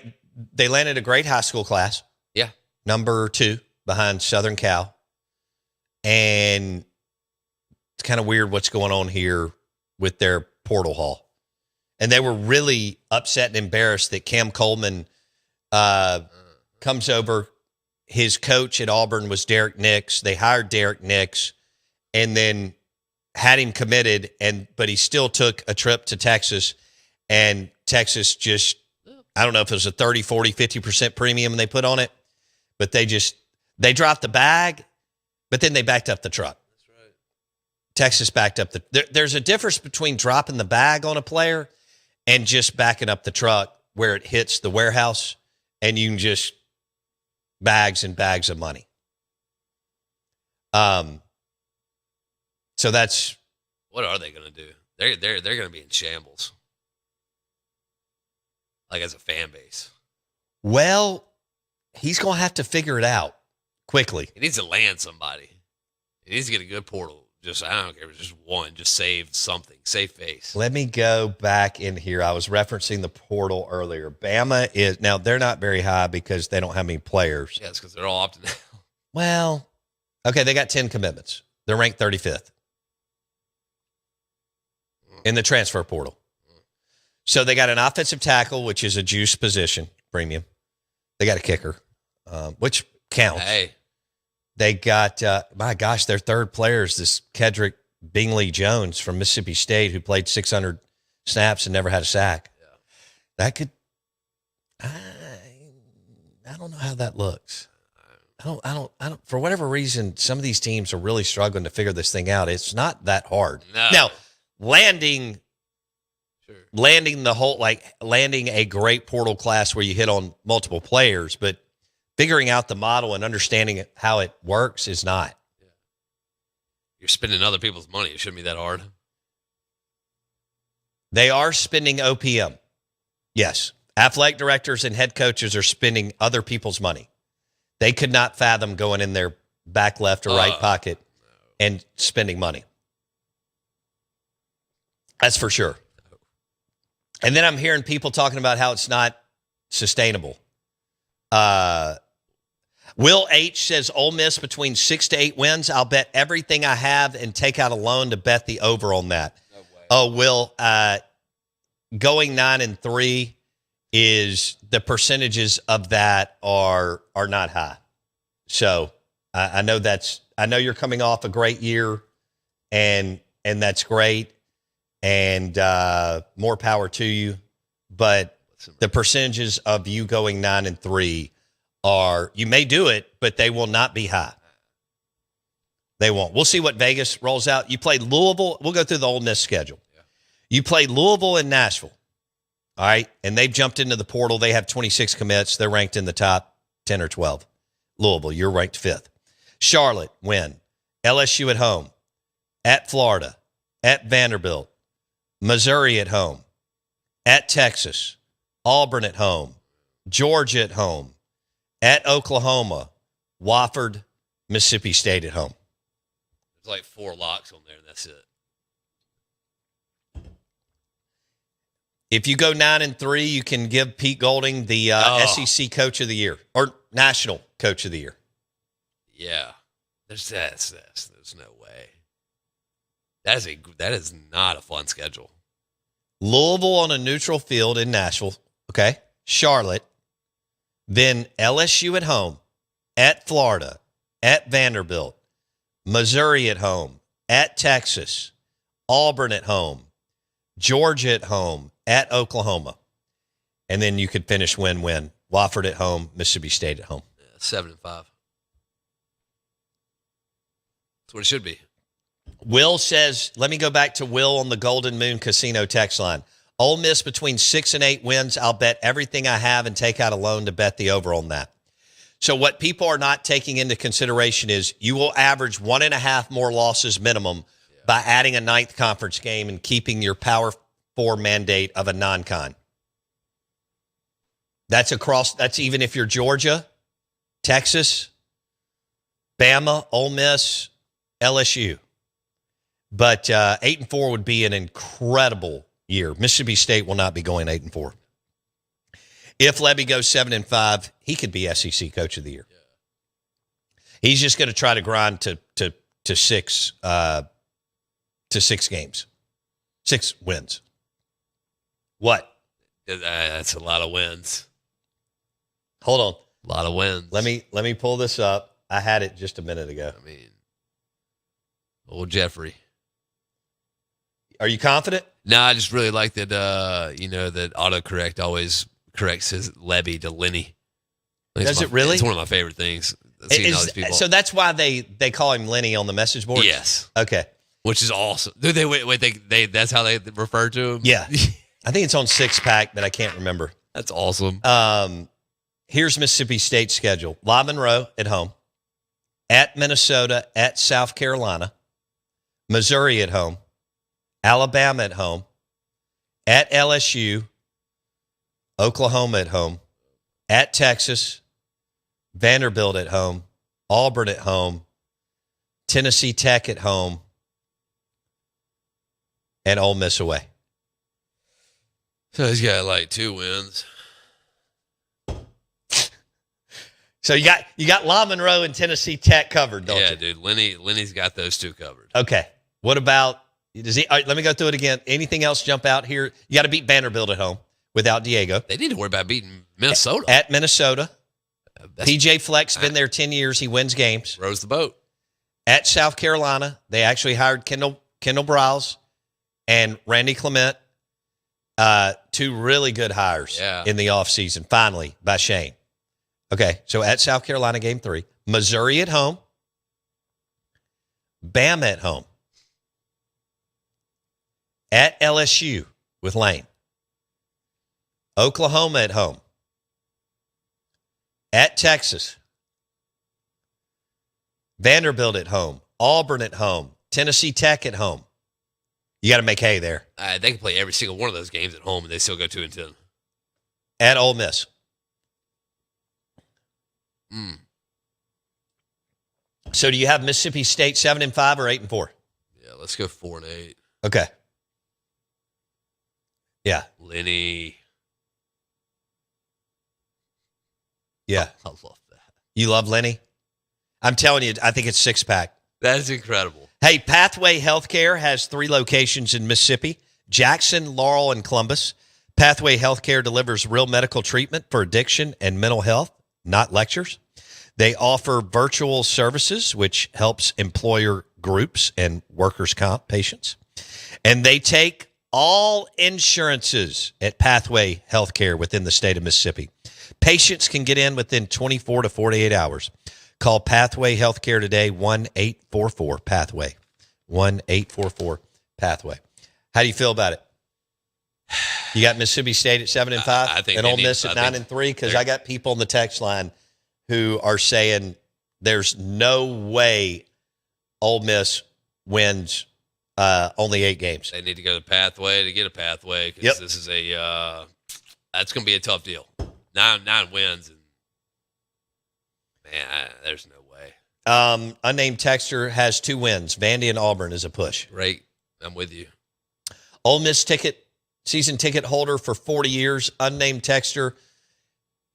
they landed a great high school class. Yeah. Number 2 behind Southern Cal. And it's kind of weird what's going on here with their portal haul. And they were really upset and embarrassed that Cam Coleman comes over. His coach at Auburn was Derek Nix. They hired Derek Nix and then had him committed, but he still took a trip to Texas, and Texas just, I don't know if it was a 30, 40, 50% premium they put on it, but they dropped the bag, but then they backed up the truck. That's right. Texas backed up there's a difference between dropping the bag on a player and just backing up the truck where it hits the warehouse and you can just bags and bags of money. So that's what are they going to do? They're going to be in shambles, like as a fan base. Well, he's going to have to figure it out quickly. He needs to land somebody. He needs to get a good portal. Just, I don't care if it's just one. Just save something. Save face. Let me go back in here. I was referencing the portal earlier. Bama is, now they're not very high because they don't have many players. Yeah, it's because they're all opting out. Well, okay, they got 10 commitments. They're ranked 35th in the transfer portal. So they got an offensive tackle, which is a juice position, premium. They got a kicker, which counts. Hey. They got, my gosh, their third player is this Kedrick Bingley Jones from Mississippi State who played 600 snaps and never had a sack. Yeah. That could, I don't know how that looks. I don't, for whatever reason, some of these teams are really struggling to figure this thing out. It's not that hard. No. Now, landing the whole, like landing a great portal class where you hit on multiple players, but figuring out the model and understanding how it works is not. Yeah. You're spending other people's money. It shouldn't be that hard. They are spending OPM. Yes. Athletic directors and head coaches are spending other people's money. They could not fathom going in their back left or right pocket and spending money. That's for sure. And then I'm hearing people talking about how it's not sustainable. Will H says Ole Miss between 6 to 8 wins. I'll bet everything I have and take out a loan to bet the over on that. No way. Oh, Will, going 9-3 is the percentages of that are not high. So I know you're coming off a great year, and that's great, and more power to you. But the percentages of you going 9-3 you may do it, but they will not be high. They won't. We'll see what Vegas rolls out. You played Louisville. We'll go through the Ole Miss schedule. Yeah. You played Louisville and Nashville. All right. And they've jumped into the portal. They have 26 commits. They're ranked in the top 10 or 12. Louisville, you're ranked 5th. Charlotte, win. LSU at home. At Florida. At Vanderbilt. Missouri at home. At Texas. Auburn at home. Georgia at home. At Oklahoma. Wofford. Mississippi State at home. There's like 4 locks on there, and that's it. If you go 9-3, you can give Pete Golding the SEC Coach of the Year or National Coach of the Year. Yeah, there's no way. That is not a fun schedule. Louisville on a neutral field in Nashville. Okay, Charlotte, then LSU at home, at Florida, at Vanderbilt, Missouri at home, at Texas, Auburn at home, Georgia at home, at Oklahoma. And then you could finish win-win. Wofford at home, Mississippi State at home. 7-5. That's what it should be. Will says, let me go back to Will on the Golden Moon Casino text line. Ole Miss between 6 and 8 wins. I'll bet everything I have and take out a loan to bet the over on that. So what people are not taking into consideration is you will average 1.5 more losses minimum by adding a 9th conference game and keeping your Power 4 mandate of a non-con. That's even if you're Georgia, Texas, Bama, Ole Miss, LSU. But 8-4 would be an incredible year. Mississippi State will not be going 8-4. If Lebby goes 7-5, he could be SEC Coach of the Year. Yeah. He's just going to try to grind to 6 games, 6 wins. What? That's a lot of wins. Hold on, a lot of wins. Let me pull this up. I had it just a minute ago. I mean, old Jeffrey. Are you confident? No, I just really like that. That autocorrect always corrects his Lebby to Lenny. Does it really? It's one of my favorite things. Seeing all these people. So that's why they call him Lenny on the message board? Yes. Okay. Which is awesome. Do they wait? They that's how they refer to him? Yeah. I think it's on 6-pack, but I can't remember. That's awesome. Here's Mississippi State's schedule. La Monroe at home. At Minnesota, at South Carolina. Missouri at home. Alabama at home. At LSU. Oklahoma at home. At Texas. Vanderbilt at home. Auburn at home. Tennessee Tech at home. And Ole Miss away. So he's got like 2 wins. So you got La Monroe and Tennessee Tech covered, don't you? Yeah, dude. Lenny's got those 2 covered. Okay. What about all right, let me go through it again. Anything else jump out here? You got to beat Vanderbilt at home without Diego. They need to worry about beating Minnesota. At Minnesota. PJ Fleck's been there 10 years. He wins games. Rows the boat. At South Carolina, they actually hired Kendall Briles and Randy Clement. 2 really good hires in the offseason, finally, by Shane. Okay, so at South Carolina, game 3. Missouri at home. Bama at home. At LSU with Lane. Oklahoma at home. At Texas. Vanderbilt at home. Auburn at home. Tennessee Tech at home. You got to make hay there. They can play every single one of those games at home, and they still go 2-10. At Ole Miss. So do you have Mississippi State 7-5 or 8-4? Yeah, let's go 4-8. Okay. Yeah. Lenny. Yeah. I love that. You love Lenny? I'm telling you, I think it's 6-pack. That is incredible. Hey, Pathway Healthcare has 3 locations in Mississippi, Jackson, Laurel, and Columbus. Pathway Healthcare delivers real medical treatment for addiction and mental health, not lectures. They offer virtual services, which helps employer groups and workers' comp patients. And they take all insurances at Pathway Healthcare within the state of Mississippi. Patients can get in within 24 to 48 hours. Call Pathway Healthcare today, 1-844-PATHWAY. 1-844-PATHWAY. How do you feel about it? You got Mississippi State at 7-5, I think and Ole Miss at 9-3. Because I got people on the text line who are saying there's no way Ole Miss wins only 8 games. They need to go to the Pathway to get a Pathway because this is that's going to be a tough deal. 9 wins, and man, there's no way. Unnamed texter has 2 wins. Vandy and Auburn is a push. Great, I'm with you. Ole Miss season ticket holder for 40 years. Unnamed texter.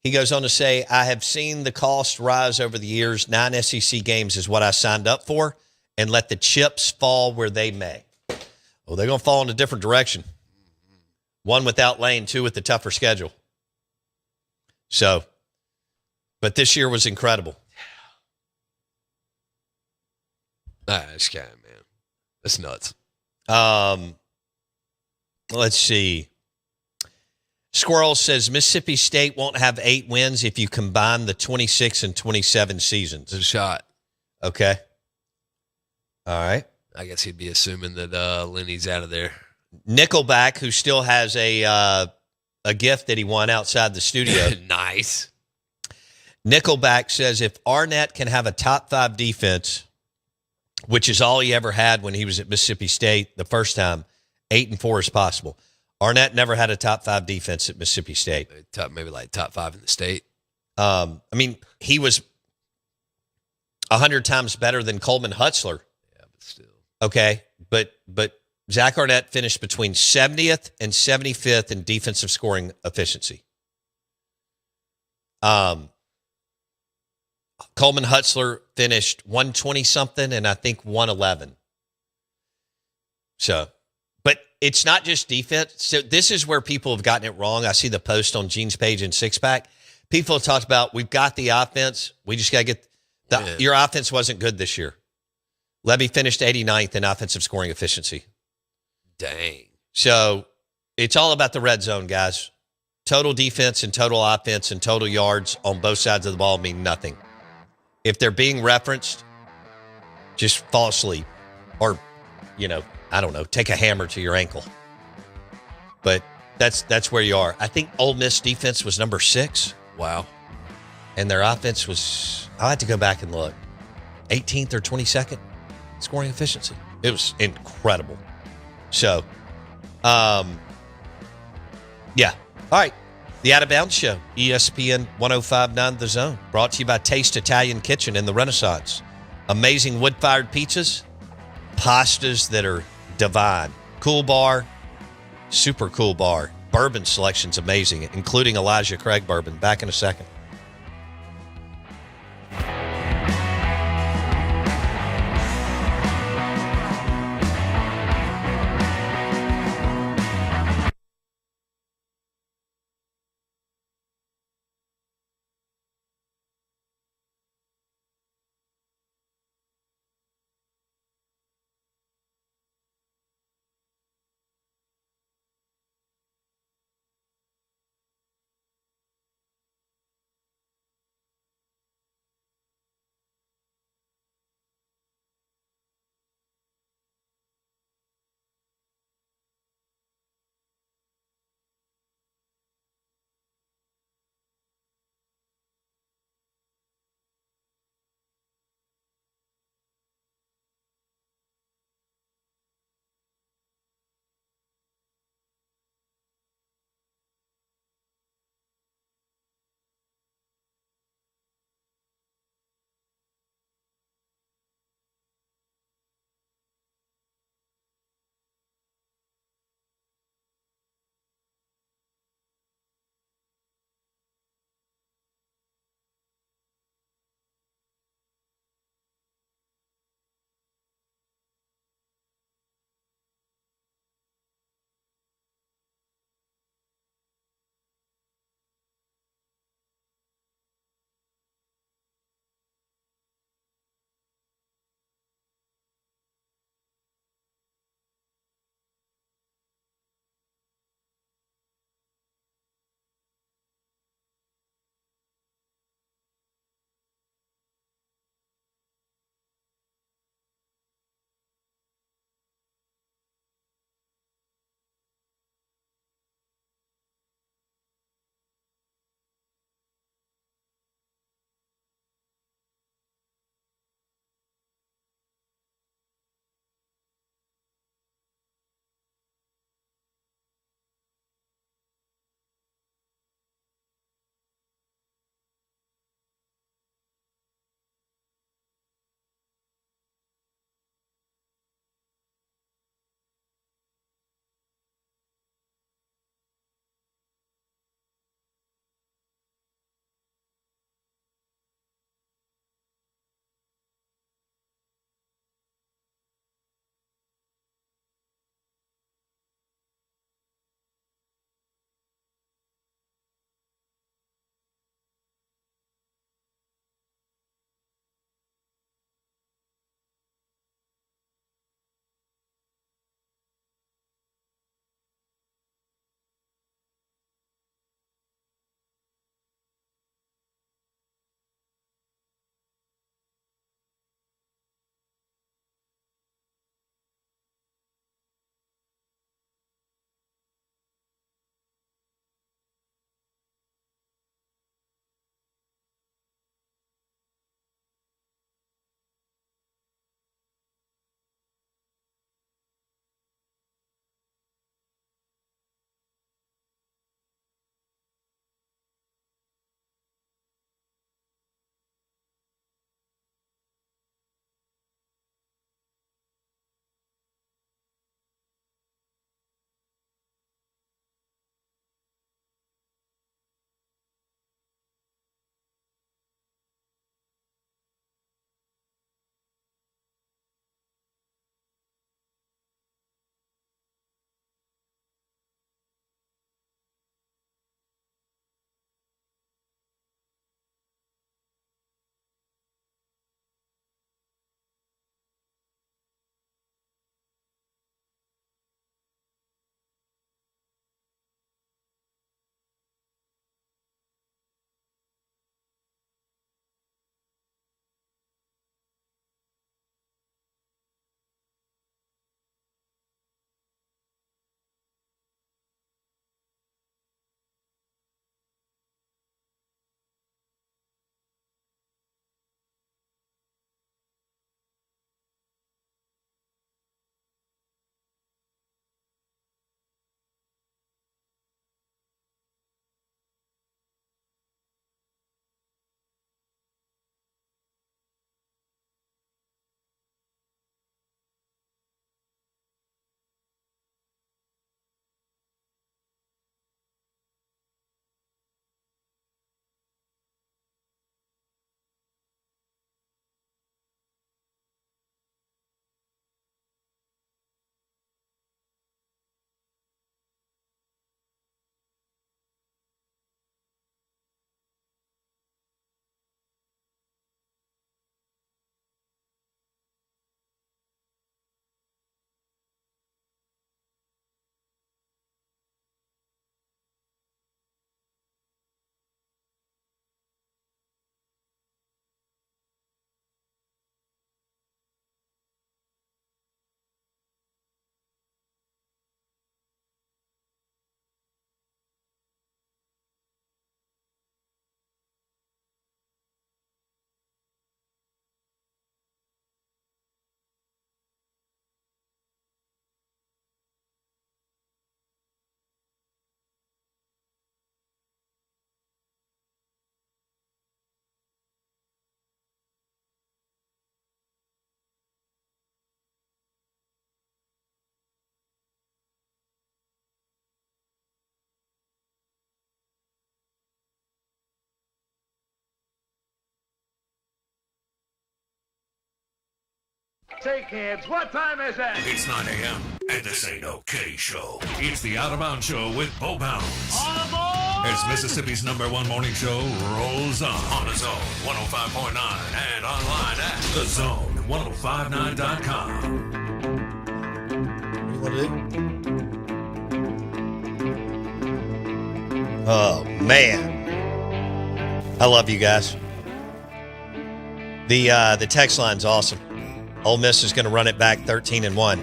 He goes on to say, I have seen the cost rise over the years. 9 SEC games is what I signed up for, and let the chips fall where they may. Well, they're going to fall in a different direction. 1 without Lane, 2 with the tougher schedule. So, but this year was incredible. This guy, man, that's nuts. Let's see. Squirrel says Mississippi State won't have 8 wins if you combine the 26 and 27 seasons. It's a shot. Okay. All right. I guess he'd be assuming that Lenny's out of there. Nickelback, who still has a gift that he won outside the studio. Nice. Nickelback says if Arnett can have a top 5 defense, which is all he ever had when he was at Mississippi State the first time, 8-4 is possible. Arnett never had a top 5 defense at Mississippi State. Maybe like top 5 in the state. I mean, he was 100 times better than Coleman Hutzler. Yeah, but still. Okay, but Zach Arnett finished between 70th and 75th in defensive scoring efficiency. Coleman Hutzler finished 120-something and I think 111. So, but it's not just defense. So this is where people have gotten it wrong. I see the post on Gene's page in Six Pack. People have talked about, we've got the offense. We just got to get your offense wasn't good this year. Levy finished 89th in offensive scoring efficiency. Dang. So it's all about the red zone, guys. Total defense and total offense and total yards on both sides of the ball mean nothing. If they're being referenced, just fall asleep or, I don't know, take a hammer to your ankle. But that's where you are. I think Ole Miss defense was number 6. Wow. And their offense was, I'll have to go back and look, 18th or 22nd scoring efficiency. It was incredible. So, yeah. All right. The Out of Bounds Show, ESPN 105.9 The Zone, brought to you by Taste Italian Kitchen in the Renaissance. Amazing wood-fired pizzas, pastas that are divine. Cool bar, super cool bar. Bourbon selection's amazing, including Elijah Craig bourbon. Back in a second. Say, kids, what time is it? It's 9 a.m. and this ain't no K show. It's the Out of Bounds Show with Bo Bounds. All aboard! As Mississippi's #1 morning show rolls on the Zone 105.9 and online at thezone1059.com. What do you want to do? Oh, man. I love you guys. The text line's awesome. Ole Miss is going to run it back 13-1.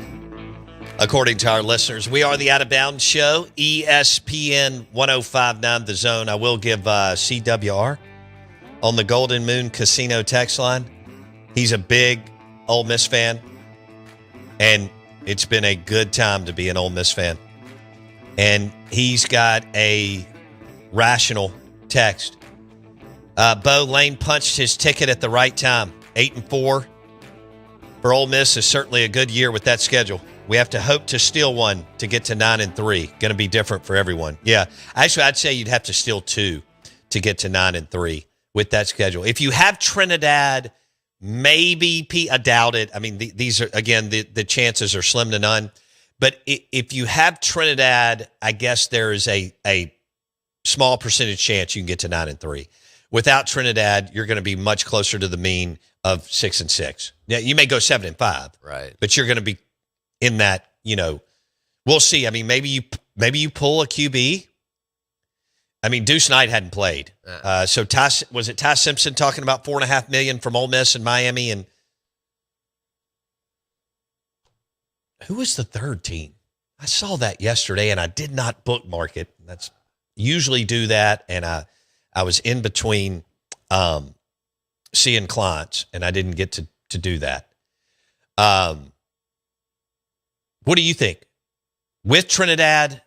According to our listeners, we are the Out of Bounds Show, ESPN 105.9 The Zone. I will give CWR on the Golden Moon Casino text line. He's a big Ole Miss fan, and it's been a good time to be an Ole Miss fan. And he's got a rational text. Bo, Lane punched his ticket at the right time. 8-4 for Ole Miss is certainly a good year with that schedule. We have to hope to steal one to get to 9-3. Going to be different for everyone. Yeah, actually, I'd say you'd have to steal two to get to 9-3 with that schedule. If you have Trinidad, maybe I doubt it. I mean, these are, again, the chances are slim to none. But if you have Trinidad, I guess there is a small percentage chance you can get to 9-3. Without Trinidad, you're going to be much closer to the mean of 6-6. Yeah, you may go 7-5, Right. but you're going to be in that. We'll see. I mean, maybe you pull a QB. I mean, Deuce Knight hadn't played, so Ty Simpson talking about $4.5 million from Ole Miss and Miami, and who was the third team? I saw that yesterday, and I did not bookmark it. That's usually do that, and I was in between seeing clients, and I didn't get to do that. What do you think? With Trinidad,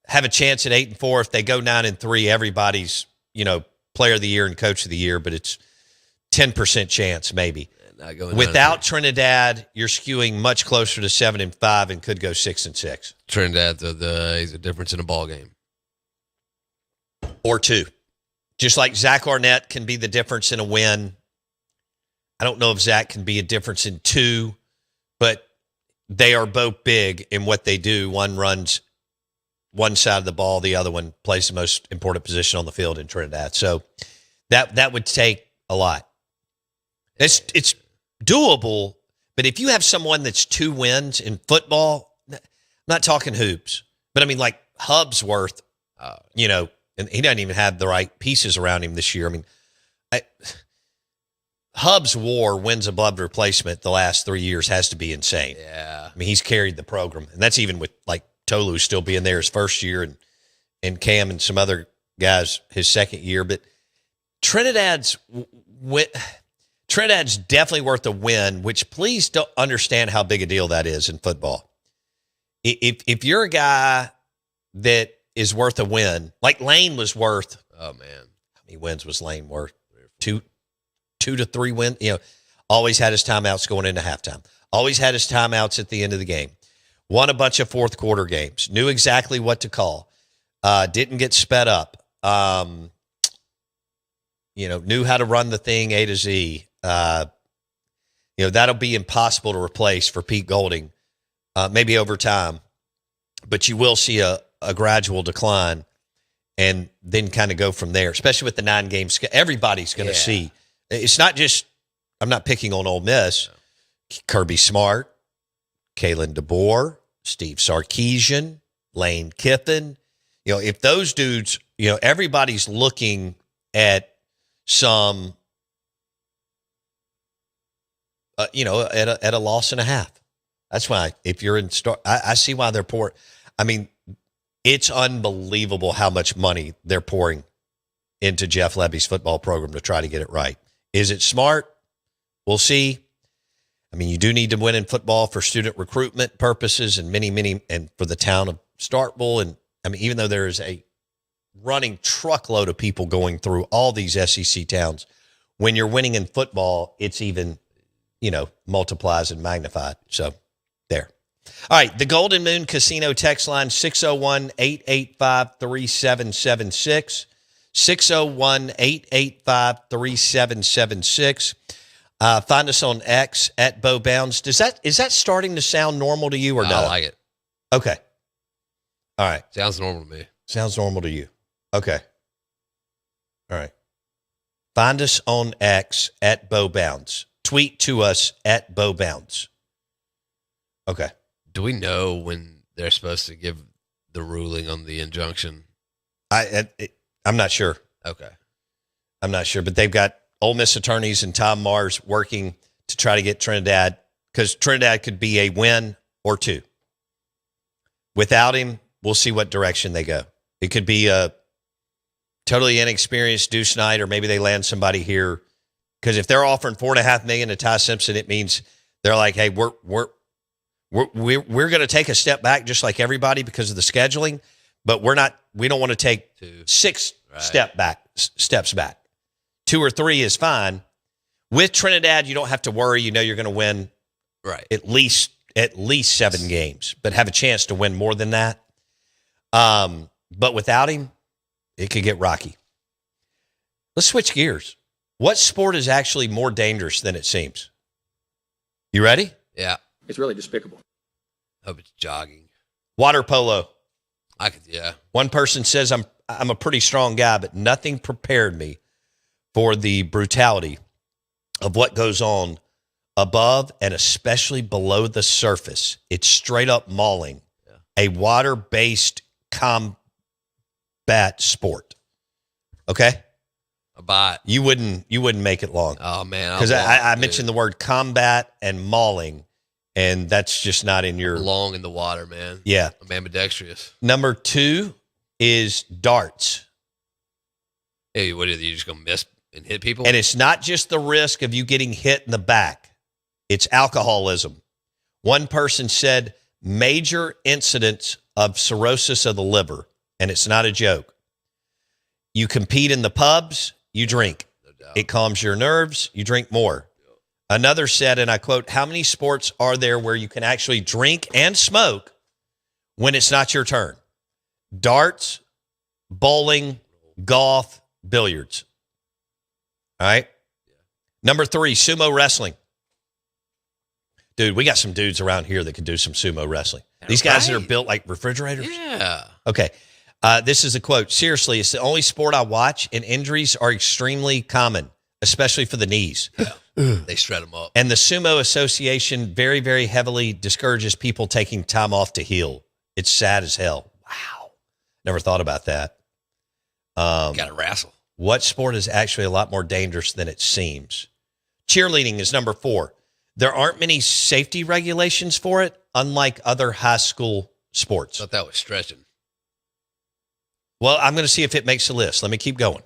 have a chance at 8-4. If they go 9-3, everybody's, player of the year and coach of the year, but it's 10% chance maybe. Without Trinidad, you're skewing much closer to 7-5 and could go 6-6. Trinidad's he's a difference in a ball game. Or two. Just like Zach Arnett can be the difference in a win. I don't know if Zach can be a difference in two, but they are both big in what they do. One runs one side of the ball, the other one plays the most important position on the field in Trinidad. So that would take a lot. It's doable, but if you have someone that's 2 wins in football, I'm not talking hoops, but I mean like Hubsworth, and he doesn't even have the right pieces around him this year. I mean, Hub's WAR wins above replacement the last 3 years has to be insane. Yeah. I mean, he's carried the program, and that's even with like Tolu still being there his first year and Cam and some other guys his second year. But Trinidad's definitely worth a win, which please don't understand how big a deal that is in football. If you're a guy that is worth a win, like Lane was worth. Oh, man. How many wins was Lane worth? 2 to 3 wins. Always had his timeouts going into halftime. Always had his timeouts at the end of the game. Won a bunch of fourth quarter games. Knew exactly what to call. Didn't get sped up. Knew how to run the thing A to Z. That'll be impossible to replace for Pete Golding, maybe over time. But you will see a gradual decline and then kind of go from there, especially with the 9 games. Everybody's going to see. It's not just, I'm not picking on Ole Miss. Kirby Smart, Kalen DeBoer, Steve Sarkisian, Lane Kiffin. If those dudes, everybody's looking at some, at a loss and a half. That's why if you're in start, I see why they're poor. I mean, it's unbelievable how much money they're pouring into Jeff Levy's football program to try to get it right. Is it smart? We'll see. I mean, you do need to win in football for student recruitment purposes and many, and for the town of Starkville. And I mean, even though there is a running truckload of people going through all these SEC towns, when you're winning in football, it's even, multiplies and magnified. So there. All right. The Golden Moon Casino text line, 601-885-3776. 601-885-3776. Find us on X at Bo Bounds. Is that starting to sound normal to you or no? I like it. Okay. All right. Sounds normal to me. Sounds normal to you. Okay. All right. Find us on X at Bo Bounds. Tweet to us at Bo Bounds. Okay. Do we know when they're supposed to give the ruling on the injunction? I'm not sure. Okay. I'm not sure, but they've got Ole Miss attorneys and Tom Mars working to try to get Trinidad, because Trinidad could be a win or two. Without him, we'll see what direction they go. It could be a totally inexperienced Deuce Knight, or maybe they land somebody here. Because if they're offering $4.5 million to Ty Simpson, it means they're like, hey, we're going to take a step back just like everybody because of the scheduling, but we don't want to take six steps back. 2 or 3 is fine. With Trinidad, you don't have to worry. You know you're going to win at least 7 games, but have a chance to win more than that. But without him, it could get rocky. Let's switch gears. What sport is actually more dangerous than it seems? You ready? Yeah. It's really despicable. Hope it's jogging. Water polo. Yeah. One person says I'm a pretty strong guy, but nothing prepared me for the brutality of what goes on above and especially below the surface. It's straight up mauling. Yeah. A water-based combat sport. Okay? A bot. You wouldn't make it long. Oh man. Because I mentioned the word combat and mauling, and that's just not in your long in the water, man. Yeah. I'm ambidextrous. Number 2 is darts. Hey, what are you just gonna miss and hit people? And it's not just the risk of you getting hit in the back. It's alcoholism. One person said major incidents of cirrhosis of the liver, and it's not a joke. You compete in the pubs, you drink. No doubt. It calms your nerves, you drink more. Another said, and I quote, how many sports are there where you can actually drink and smoke when it's not your turn? Darts, bowling, golf, billiards. All right. Number 3, sumo wrestling. Dude, we got some dudes around here that can do some sumo wrestling. These guys that are built like refrigerators. Yeah. Okay. This is a quote. Seriously, it's the only sport I watch, and injuries are extremely common, especially for the knees. Yeah. They shred them up. And the Sumo Association very, very heavily discourages people taking time off to heal. It's sad as hell. Wow. Never thought about that. Got to wrestle. What sport is actually a lot more dangerous than it seems? Cheerleading is number 4. There aren't many safety regulations for it, unlike other high school sports. I thought that was stretching. Well, I'm going to see if it makes a list. Let me keep going.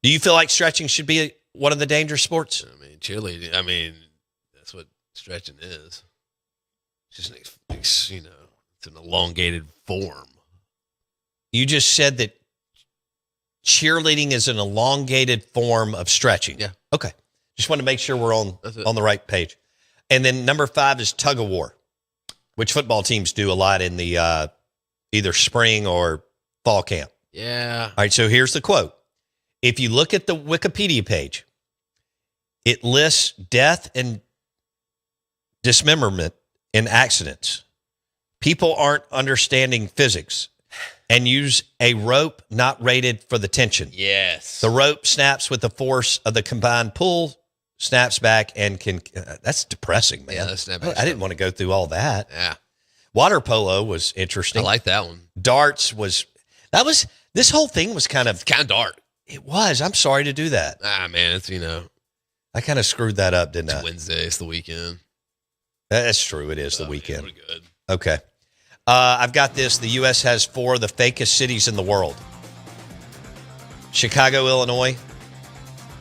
Do you feel like stretching should be one of the dangerous sports? I mean, cheerleading, that's what stretching is. It's just it's an elongated form. You just said that cheerleading is an elongated form of stretching. Yeah. Okay. Just want to make sure we're on the right page. And then number 5 is tug of war, which football teams do a lot in the either spring or fall camp. Yeah. All right, so here's the quote. If you look at the Wikipedia page, it lists death and dismemberment in accidents. People aren't understanding physics and use a rope not rated for the tension. Yes. The rope snaps with the force of the combined pull, snaps back, and can that's depressing, man. Yeah, that's snapping. I didn't want to go through all that. Yeah. Water polo was interesting. I like that one. Darts this whole thing was kind of dark. It was. I'm sorry to do that. Man, it's, I kind of screwed that up, didn't I? It's Wednesday. It's the weekend. That's true. It is the weekend. We're good. Okay. I've got this. The U.S. has 4 of the fakest cities in the world. Chicago, Illinois,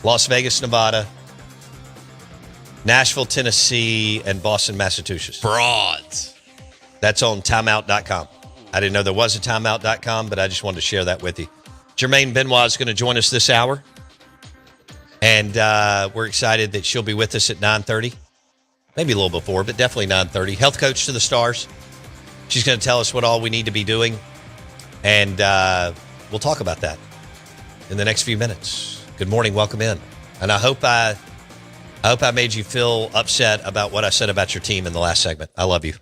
Las Vegas, Nevada, Nashville, Tennessee, and Boston, Massachusetts. Frauds. That's on timeout.com. I didn't know there was a timeout.com, but I just wanted to share that with you. Jermaine Benoit is going to join us this hour, and we're excited that she'll be with us at 9:30, maybe a little before, but definitely 9:30. Health coach to the stars. She's going to tell us what all we need to be doing, and we'll talk about that in the next few minutes. Good morning. Welcome in. And I hope I I hope I made you feel upset about what I said about your team in the last segment. I love you.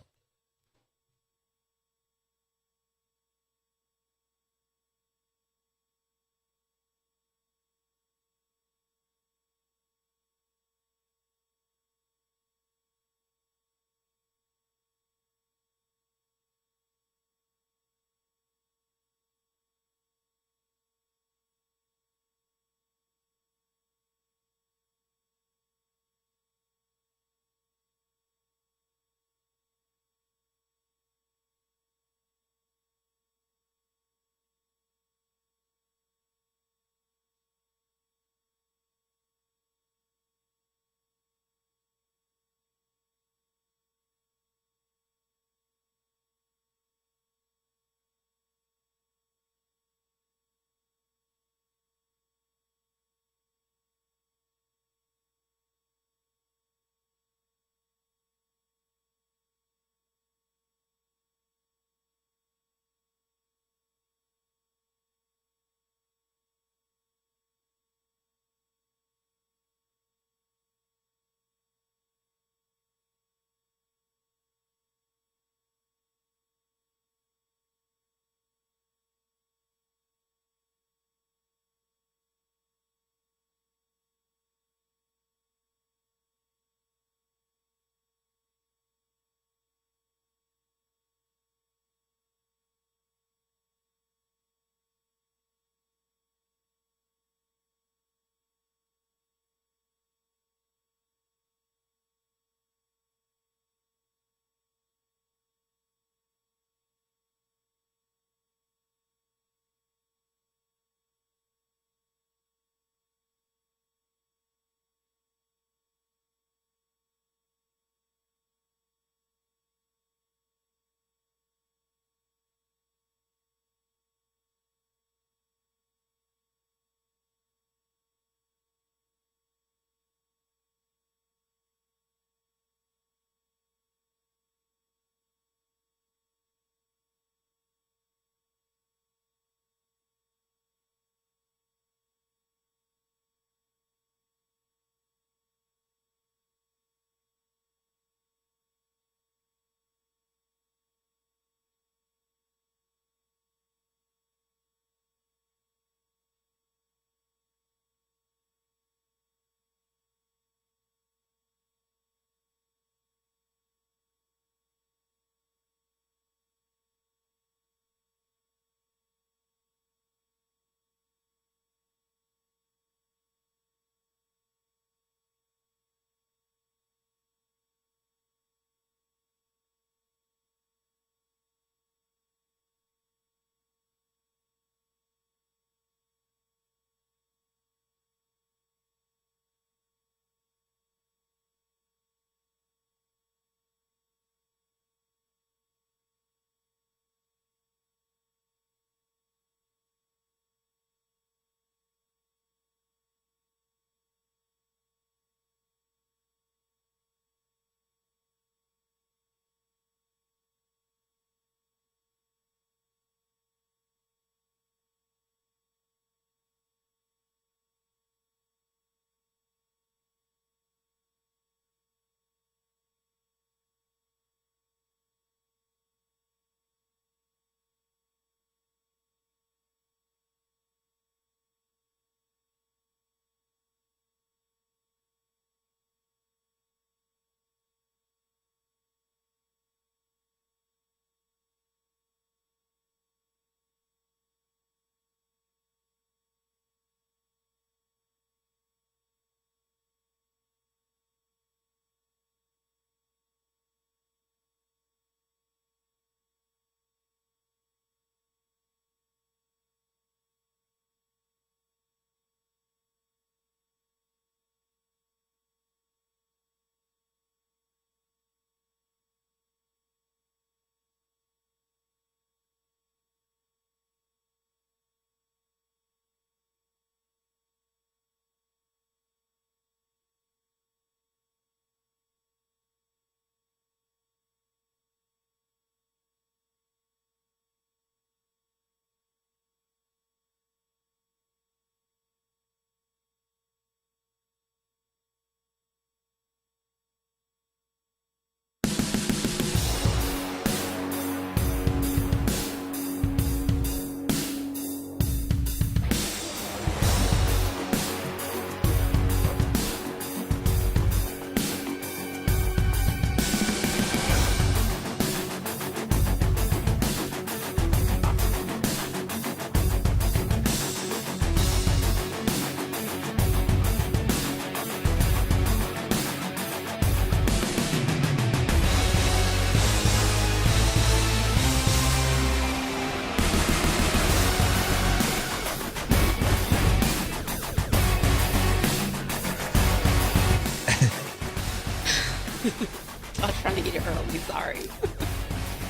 I was trying to get it early. Sorry.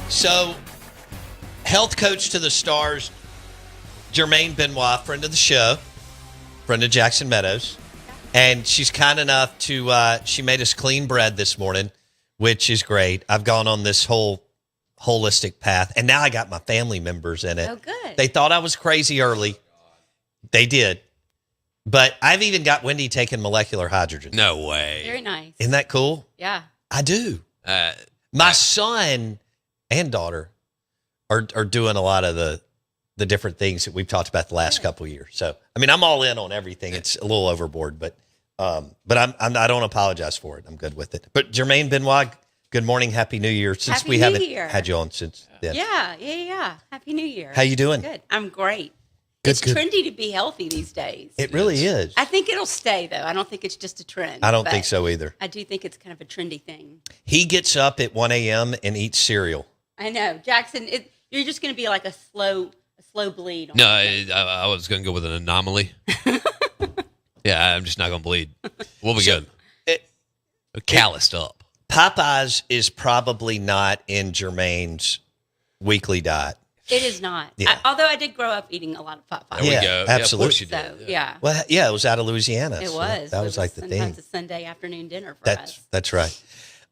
So, health coach to the Stars, Jermaine Benoit, friend of the show, friend of Jackson Meadows. And she's kind enough to, she made us clean bread this morning, which is great. I've gone on this whole holistic path, and now I got my family members in it. Oh, good. They thought I was crazy early. They did. But I've even got Wendy taking molecular hydrogen. No way. Very nice. Isn't that cool? Yeah. I do. Uh, My son and daughter are doing a lot of the different things that we've talked about the last couple of years. So, I mean, I'm all in on everything. It's a little overboard, but I don't apologize for it. I'm good with it. But Jermaine Benoit, good morning, Happy New Year. Since Happy we New haven't Year. had you on since then. Yeah. Happy New Year. How you doing? Good. I'm great. Good, It's good. trendy to be healthy these days. It really is. I think it'll stay, though. I don't think it's just a trend. I don't but think so either. I do think it's kind of a trendy thing. He gets up at 1 a.m. and eats cereal. I know. Jackson, you're just going to be like a slow bleed. On no, that. I was going to go with an anomaly. Yeah, I'm just not going to bleed. We'll be good. Calloused up. Popeyes is probably not in Jermaine's weekly diet. It is not. Yeah. Although I did grow up eating a lot of Popeyes. There Yeah, we go. absolutely. Yeah, of course you did. So, yeah. Well, yeah, it was out of Louisiana. It so was. That was like the thing. Sometimes a Sunday afternoon dinner for us. That's right.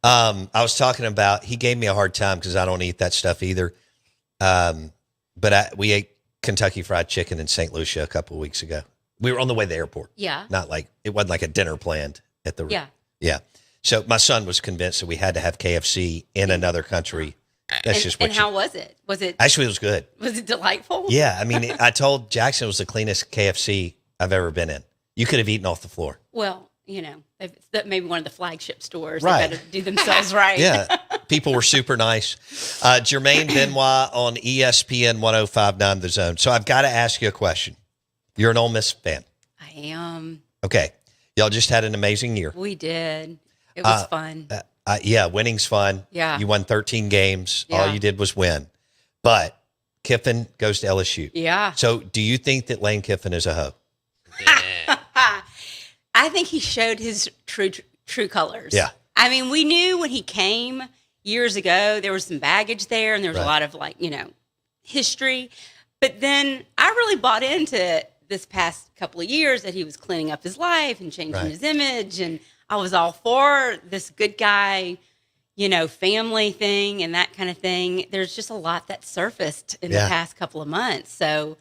I was talking about, he gave me a hard time because I don't eat that stuff either. But we ate Kentucky Fried Chicken in St. Lucia a couple of weeks ago. We were on the way to the airport. Yeah. It wasn't like a dinner planned at the. Yeah. Yeah. So my son was convinced that we had to have KFC in another country. That's just what. And how was it? Actually, it was good. Was it delightful? Yeah. I mean, I told Jackson it was the cleanest KFC I've ever been in. You could have eaten off the floor. Well, that maybe one of the flagship stores. Right. They got to do themselves right. Yeah. People were super nice. Jermaine Benoit on ESPN 105.9 The Zone. So I've got to ask you a question. You're an Ole Miss fan. I am. Okay. Y'all just had an amazing year. We did. It was fun. Yeah, winning's fun. Yeah. You won 13 games. Yeah. All you did was win. But Kiffin goes to LSU. Yeah. So do you think that Lane Kiffin is a hoe? I think he showed his true colors. Yeah. I mean, we knew when he came years ago, there was some baggage there and there was Right. a lot of history. But then I really bought into this past couple of years that he was cleaning up his life and changing Right. his image. And I was all for this good guy, family thing and that kind of thing. There's just a lot that surfaced in Yeah. the past couple of months. So,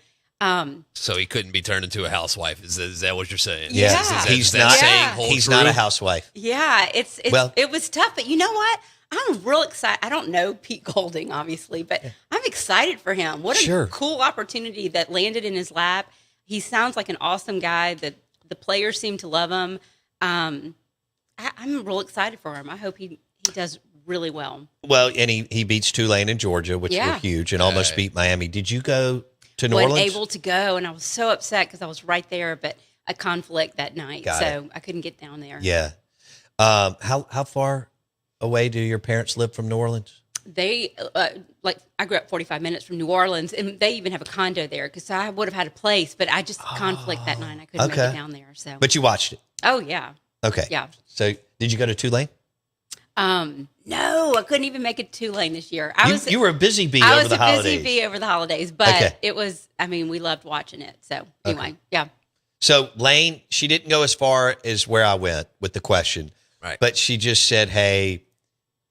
So he couldn't be turned into a housewife. Is that what you're saying? Yeah. He's that not. saying Yeah. hold He's true? not a housewife. yeah, Well- it was tough. But you know what? I'm real excited. I don't know Pete Golding, obviously, but I'm excited for him. What a Sure. cool opportunity that landed in his lap. He sounds like an awesome guy. The players seem to love him. I'm real excited for him. I hope he does really well. Well, and he beats Tulane in Georgia, which Yeah. were huge, and almost beat Miami. Did you go to New Wasn't Orleans? able to go, and I was so upset because I was right there, but a conflict that night, Got so I couldn't get down there. Yeah. How far away do your parents live from New Orleans? They I grew up 45 minutes from New Orleans, and they even have a condo there because I would have had a place, but I just conflict that night. I couldn't make okay. it down there. So, But you watched it. oh yeah, Okay. yeah. So did you go to Tulane? No, I couldn't even make it to Tulane this year. You were a busy bee I over was the a holidays. busy bee over the holidays, but Okay. it was. I mean, we loved watching it. So anyway, yeah. So Lane, she didn't go as far as where I went with the question, Right. but she just said, "Hey,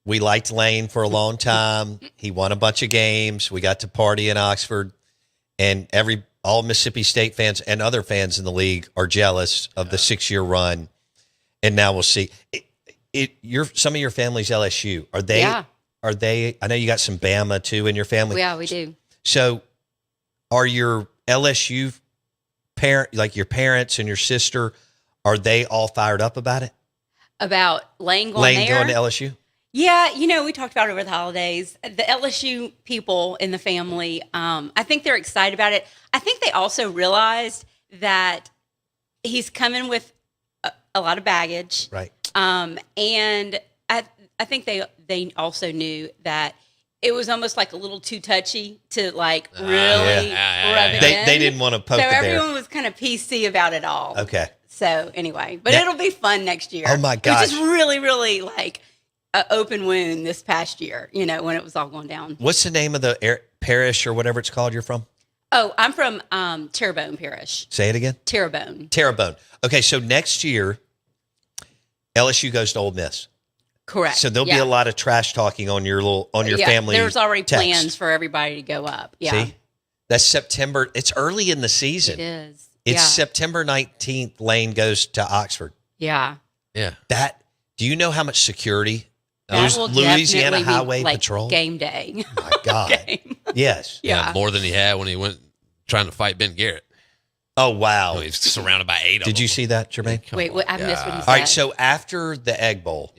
we liked Lane for a long time. He won a bunch of games. We got to party in Oxford, and all Mississippi State fans and other fans in the league are jealous of the 6-year run. And now we'll see. Some of your family's LSU. Are they? Yeah. Are they? I know you got some Bama too in your family. Yeah, we do. So, are your LSU like your parents and your sister, are they all fired up about it? About Lane going Lane there? going to LSU? Yeah, we talked about it over the holidays. The LSU people in the family, I think they're excited about it. I think they also realized that he's coming with a lot of baggage. Right. And I think they also knew that it was almost like a little too touchy to really rub it in. They didn't want to poke So the bear. everyone was kind of PC about it all. Okay. So anyway, but Yeah. it'll be fun next year. Oh, my It was gosh. just really, really an open wound this past year, when it was all going down. What's the name of the parish or whatever it's called you're from? Oh, I'm from Terrebonne Parish. Say it again. Terrebonne. Terrebonne. Okay, so next year, LSU goes to Ole Miss. Correct. So there'll be a lot of trash talking on your family. There's already text. plans for everybody to go up. Yeah. See? That's September. It's early in the season. It is. It's September 19th. Lane goes to Oxford. Yeah. Yeah. Do you know how much security? That will Louisiana definitely be, Highway like, Patrol. Game day. Oh my God. Game. Yes. Yeah. More than he had when he went trying to fight Ben Garrett. Oh, wow. He's surrounded by 8 of them. Did you see that, Jermaine? Wait, I missed what he said. All right, so after the Egg Bowl,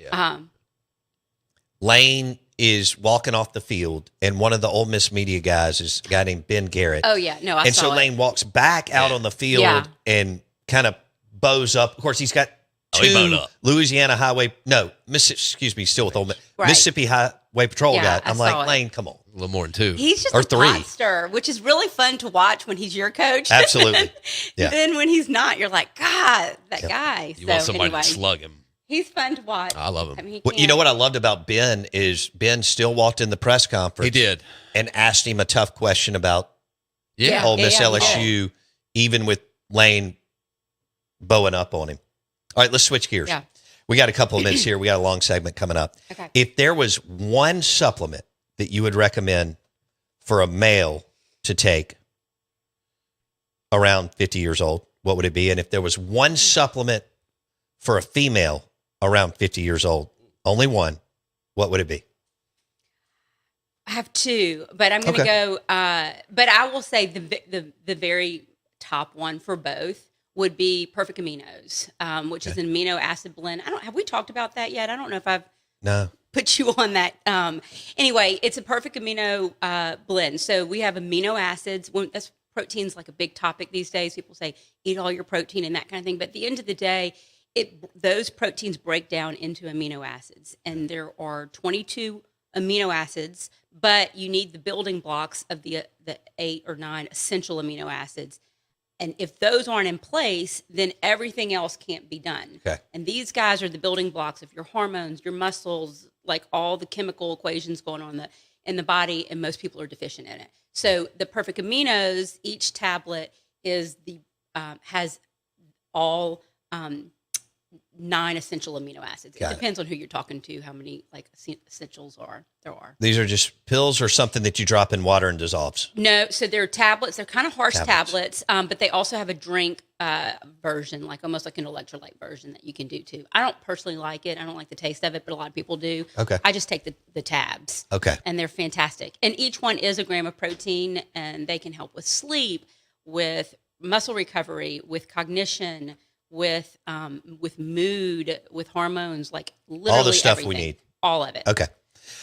Lane is walking off the field, and one of the Ole Miss media guys is a guy named Ben Garrett. Oh, yeah. No, I and saw so it. Lane walks back out on the field and kind of bows up. Of course, he's got he bowed up. Louisiana Highway, still with Ole Miss, Right. Mississippi Highway Patrol Yeah, guy. I I'm saw like, it. Lane, come on. A little more than 2. He's just Or a 3. monster, which is really fun to watch when he's your coach. Absolutely. Yeah. Then when he's not, you're like, God, that guy. You want somebody to slug him. He's fun to watch. I love him. I mean, he Well, you know can't- what I loved about Ben is Ben still walked in the press conference. He did. And asked him a tough question about Yeah. Ole Miss yeah, LSU, even with Lane bowing up on him. All right, let's switch gears. Yeah. We got a couple of minutes here. We got a long segment coming up. Okay. If there was one supplement that you would recommend for a male to take around 50 years old, what would it be? And if there was one supplement for a female around 50 years old, only one, what would it be? I have 2, but I'm going to go. But I will say the very top one for both would be Perfect Aminos, which is an amino acid blend. Have we talked about that yet? I don't know if I've No. put you on that. Anyway, it's a perfect amino blend. So we have amino acids. Protein's like a big topic these days. People say eat all your protein and that kind of thing. But at the end of the day, those proteins break down into amino acids, and there are 22 amino acids, but you need the building blocks of the 8 or 9 essential amino acids. And if those aren't in place, then everything else can't be done. Okay. And these guys are the building blocks of your hormones, your muscles, like all the chemical equations going on in the body, and most people are deficient in it. So the Perfect Aminos, each tablet is has all 9 essential amino acids. It depends on who you're talking to, how many essentials there are. These are just pills or something that you drop in water and dissolves? No, so they're tablets. They're kind of harsh tablets, but they also have a drink version, like almost like an electrolyte version that you can do too. I don't personally like it. I don't like the taste of it, but a lot of people do. Okay. I just take the tabs. Okay. And they're fantastic. And each one is a gram of protein, and they can help with sleep, with muscle recovery, with cognition, with mood, with hormones, like literally all the stuff everything. we need. All of it. Okay.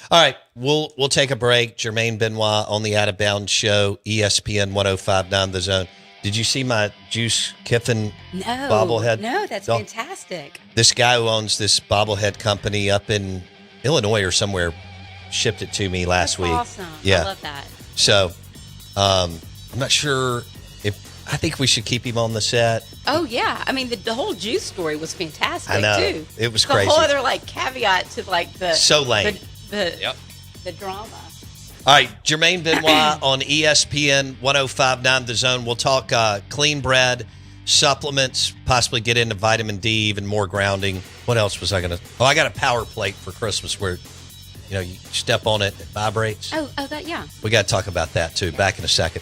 All right. We'll take a break. Jermaine Benoit on the Out of Bounds Show, ESPN 105.9 The Zone. Did you see my Juice Kiffin bobblehead? No, that's doll? fantastic. This guy who owns this bobblehead company up in Illinois or somewhere shipped it to me last That's week. awesome. Yeah. I love that. So I'm not sure I think we should keep him on the set. Oh yeah, I mean the whole Juice story was fantastic I know. too. It was the crazy. whole other caveat to the So lame. the drama. All right, Jermaine Benoit on ESPN 105.9 The Zone. We'll talk clean bread, supplements, possibly get into vitamin D, even more grounding. What else was I going to? Oh, I got a power plate for Christmas where, you step on it, it vibrates. Oh, that yeah. We got to talk about that too. Back in a second.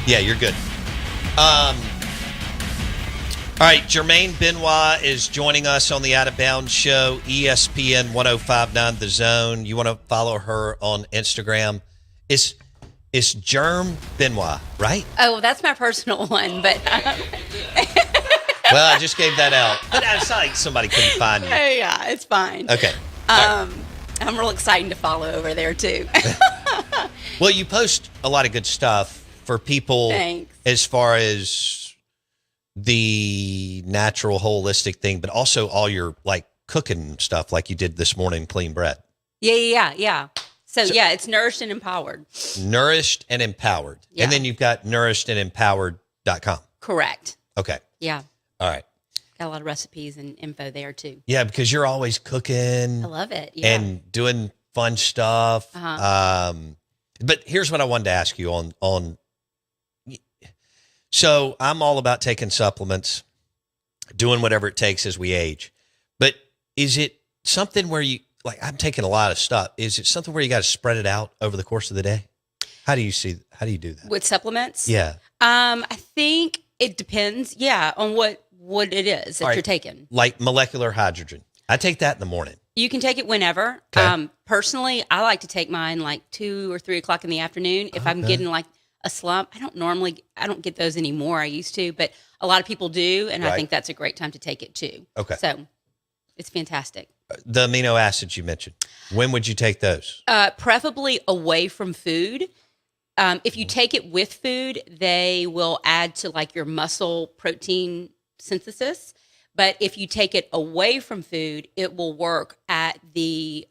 Yeah, you're good. All right, Jermaine Benoit is joining us on the Out of Bounds Show, ESPN 1059 The Zone. You want to follow her on Instagram? It's Germ Benoit, right? Oh, that's my personal one, but Well, I just gave that out. But it's like somebody couldn't find you. yeah, it's fine. Okay. All right. I'm real excited to follow over there too. Well, you post a lot of good stuff for people. Thanks. As far as the natural holistic thing, but also all your like cooking stuff like you did this morning, clean bread. Yeah. So yeah, it's nourished and empowered. Nourished and empowered. Yeah. And then you've got nourishedandempowered.com. Correct. Okay. Yeah. All right. Got a lot of recipes and info there too. Yeah, because you're always cooking I love it. Yeah. and doing fun stuff. But here's what I wanted to ask you on. So I'm all about taking supplements, doing whatever it takes as we age. But is it something where you, like, I'm taking a lot of stuff. Is it something where you got to spread it out over the course of the day? How do you do that? With supplements? Yeah. I think it depends, on what it is that you're taking. Like molecular hydrogen. I take that in the morning. You can take it whenever. Okay. Personally, I like to take mine like 2 or 3 o'clock in the afternoon. If I'm getting like a slump, I don't get those anymore. I used to, but a lot of people do. And I think that's a great time to take it too. Okay. So it's fantastic. The amino acids you mentioned, when would you take those? Preferably away from food. If you take it with food, they will add to like your muscle protein synthesis. But if you take it away from food, it will work at the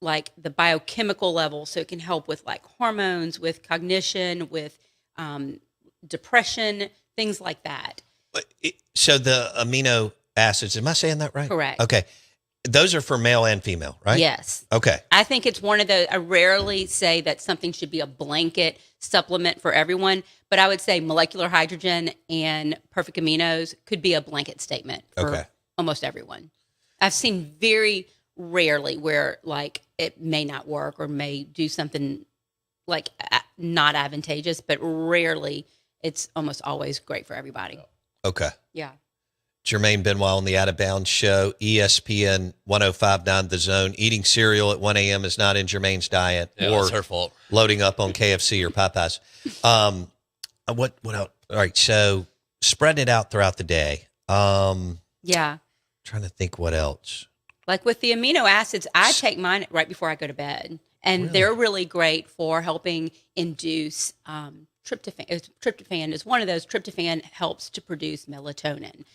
like the biochemical level. So it can help with like hormones, with cognition, with depression, things like that. So the amino acids, am I saying that right? Correct. Okay. Those are for male and female, right? Yes. Okay. I think it's one of those. I rarely say that something should be a blanket supplement for everyone, but I would say molecular hydrogen and perfect aminos could be a blanket statement for almost everyone. I've seen very rarely where like it may not work or may do something like not advantageous, but rarely it's almost always great for everybody. Okay. Yeah. Jermaine Benoit on the Out of Bounds Show, ESPN 1059 The Zone. Eating cereal at 1 a.m. is not in Jermaine's diet, or it's her fault. Loading up on KFC or Popeyes. What else? All right, so spreading it out throughout the day. Yeah. Trying to think what else. Like with the amino acids, I take mine right before I go to bed, and they're really great for helping induce tryptophan. Tryptophan is one of those. Tryptophan helps to produce melatonin.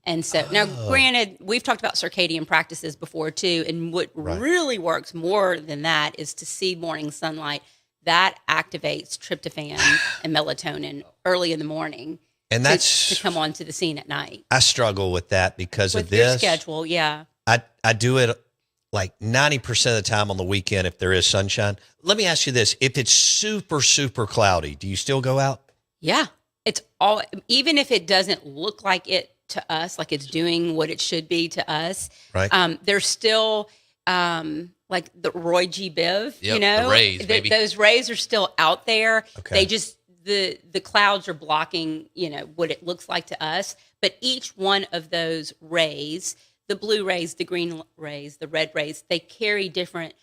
And so now, granted, we've talked about circadian practices before too, and what really works more than that is to see morning sunlight. That activates tryptophan and melatonin early in the morning, and that's to come onto the scene at night. I struggle with that because with of this your schedule. Yeah, I do it like 90% of the time on the weekend if there is sunshine. Let me ask you this: if it's super cloudy, do you still go out? Yeah, it's all, even if it doesn't look like it to us, like it's doing what it should be to us. Right. There's still like the Roy G. Biv, Yep, you know, the rays, baby. Those rays are still out there. Okay. They just, the clouds are blocking, you know, what it looks like to us. But each one of those rays, the blue rays, the green rays, the red rays, they carry different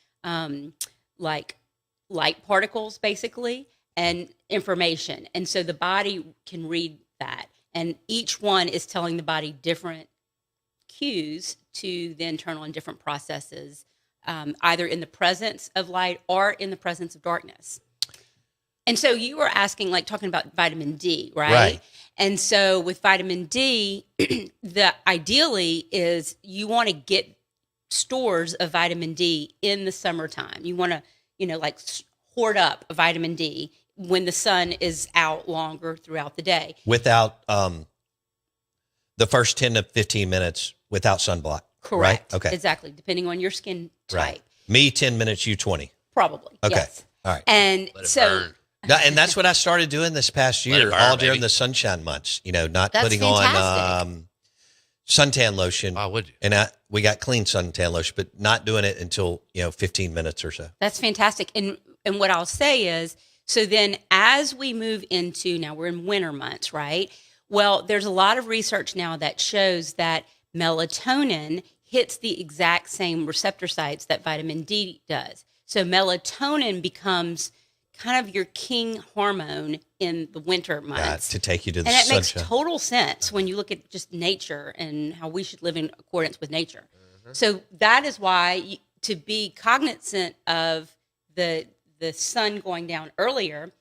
like light particles basically and information. And so the body can read that. And each one is telling the body different cues to then turn on different processes, either in the presence of light or in the presence of darkness. And so you were asking, like talking about vitamin D, right? Right. And so with vitamin D, the ideally is you want to get stores of vitamin D in the summertime. You want to, you know, like hoard up vitamin D when the sun is out longer throughout the day. Without the first 10 to 15 minutes without sunblock. Correct. Right? Okay. Exactly. Depending on your skin type. Right. Me, 10 minutes, you 20. Probably. Okay. Yes. All right. And Let it so burn. And that's what I started doing this past Let it year, burn, all during baby. the sunshine months, you know, not That's putting fantastic. on suntan lotion. Why would you? And we got clean suntan lotion, but not doing it until, 15 minutes or so. that's fantastic. And what I'll say is, So then as we move into, now we're in winter months, right? Well, there's a lot of research now that shows that melatonin hits the exact same receptor sites that vitamin D does. So melatonin becomes kind of your king hormone in the winter months. To take you to the and it sunshine. makes total sense when you look at just nature and how we should live in accordance with nature. So that is why to be cognizant of the sun going down earlier,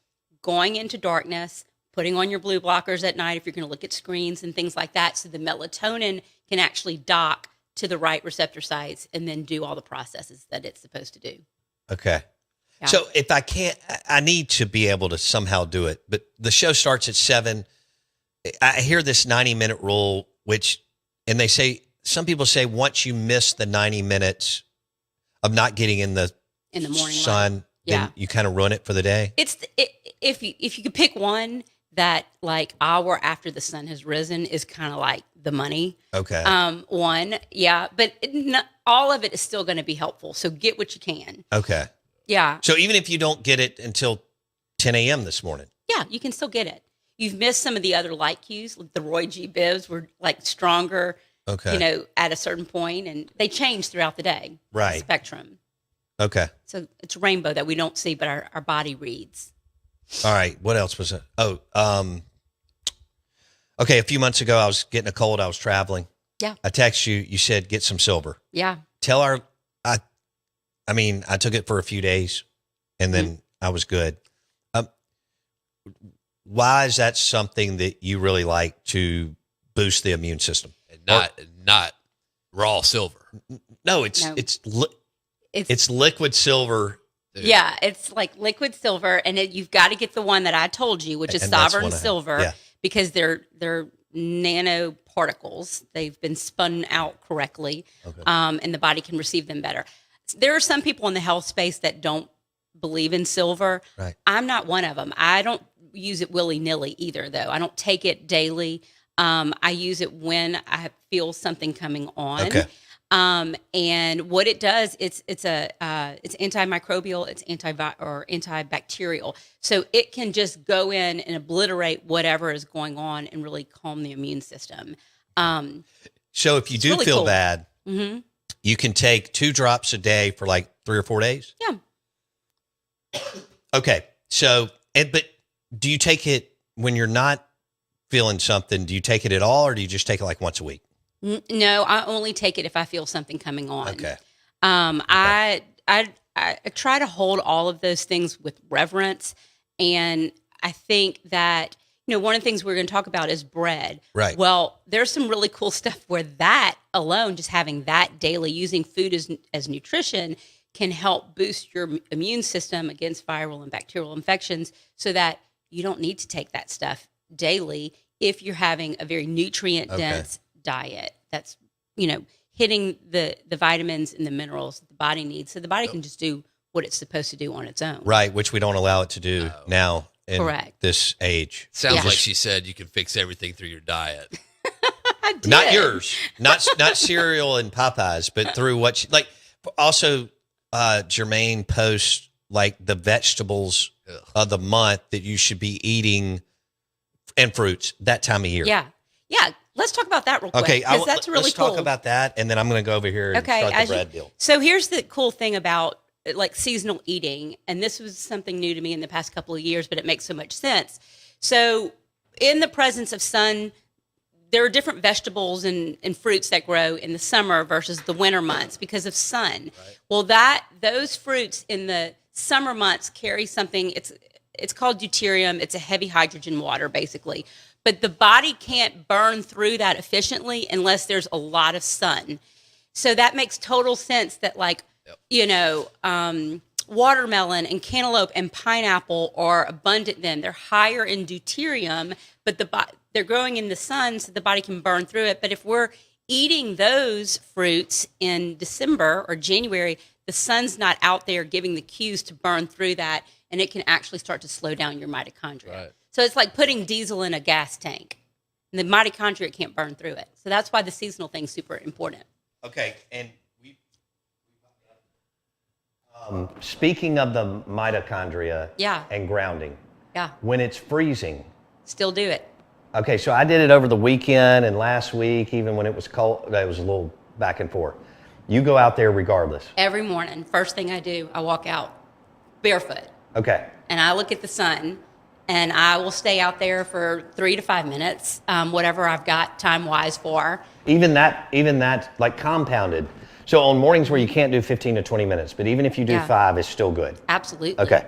going into darkness, putting on your blue blockers at night if you're going to look at screens and things like that, so the melatonin can actually dock to the right receptor sites and then do all the processes that it's supposed to do. Okay. Yeah. So if I can't, I need to be able to somehow do it. But the show starts at 7. I hear this 90-minute rule, and they say, some people say once you miss the 90 minutes of not getting in the morning sun, light. then Yeah. you kind of ruin it for the day. If you could pick one that like hour after the sun has risen is kind of like the money. Okay. One, yeah, but all of it is still going to be helpful. So get what you can. Okay. Yeah. So even if you don't get it until 10 a.m. this morning. Yeah, you can still get it. You've missed some of the other light cues. The Roy G. Bivs were like stronger, Okay. at a certain point, and they change throughout the day. Right. The spectrum. Okay. So it's a rainbow that we don't see, but our body reads. All right. What else was it? Oh, okay. A few months ago, I was getting a cold. I was traveling. Yeah. I text you. You said, get some silver. Yeah. Tell I took it for a few days and then I was good. Why is that something that you really like to boost the immune system? And not raw silver. No, it's liquid silver. Dude. Yeah, it's like liquid silver, and you've got to get the one that I told you, which is And that's sovereign one I have. silver, Yeah. because they're nanoparticles. They've been spun out correctly, and the body can receive them better. There are some people in the health space that don't believe in silver. Right. I'm not one of them. I don't use it willy-nilly either, though. I don't take it daily. I use it when I feel something coming on. Okay. And what it does, it's antimicrobial, it's antibacterial. So it can just go in and obliterate whatever is going on and really calm the immune system. So if you do really feel cool. bad, Mm-hmm. you can take 2 drops a day for like 3 or 4 days. Yeah. Okay. So, but do you take it when you're not feeling something? Do you take it at all, or do you just take it like once a week? No, I only take it if I feel something coming on. Okay. I try to hold all of those things with reverence, and I think that one of the things we're going to talk about is bread. Right. Well, there's some really cool stuff where that alone, just having that daily, using food as nutrition, can help boost your immune system against viral and bacterial infections, so that you don't need to take that stuff daily if you're having a very nutrient dense diet that's hitting the vitamins and the minerals that the body needs, so the body can just do what it's supposed to do on its own. Right. Which we don't allow it to do now in Correct. this age. Sounds Yeah. like she said you can fix everything through your diet. I did. Not yours, not cereal and Popeyes, but through what she, like. Also, Jermaine posts like the vegetables of the month that you should be eating and fruits that time of year. Yeah. Let's talk about that real quick. Okay, because that's really let's cool. talk about that, and then I'm going to go over here and start the bread deal. So here's the cool thing about like seasonal eating, and this was something new to me in the past couple of years, but it makes so much sense. So in the presence of sun, there are different vegetables and fruits that grow in the summer versus the winter months because of sun. Right. Well, those fruits in the summer months carry something. It's called deuterium. It's a heavy hydrogen water, basically. But the body can't burn through that efficiently unless there's a lot of sun. So that makes total sense that, like, watermelon and cantaloupe and pineapple are abundant then. They're higher in deuterium, but they're growing in the sun so the body can burn through it. But if we're eating those fruits in December or January, the sun's not out there giving the cues to burn through that, and it can actually start to slow down your mitochondria. Right. So it's like putting diesel in a gas tank. And the mitochondria can't burn through it. So that's why the seasonal thing's super important. Okay, and we Speaking of the mitochondria Yeah. and grounding, Yeah. when it's freezing, Still do it. okay, so I did it over the weekend and last week, even when it was cold, it was a little back and forth. You go out there regardless. Every morning, first thing I do, I walk out barefoot Okay. and I look at the sun, and I will stay out there for 3 to 5 minutes, whatever I've got time-wise for. Even that, like compounded. So on mornings where you can't do 15 to 20 minutes, but even if you do Yeah. 5, it's still good. Absolutely. Okay.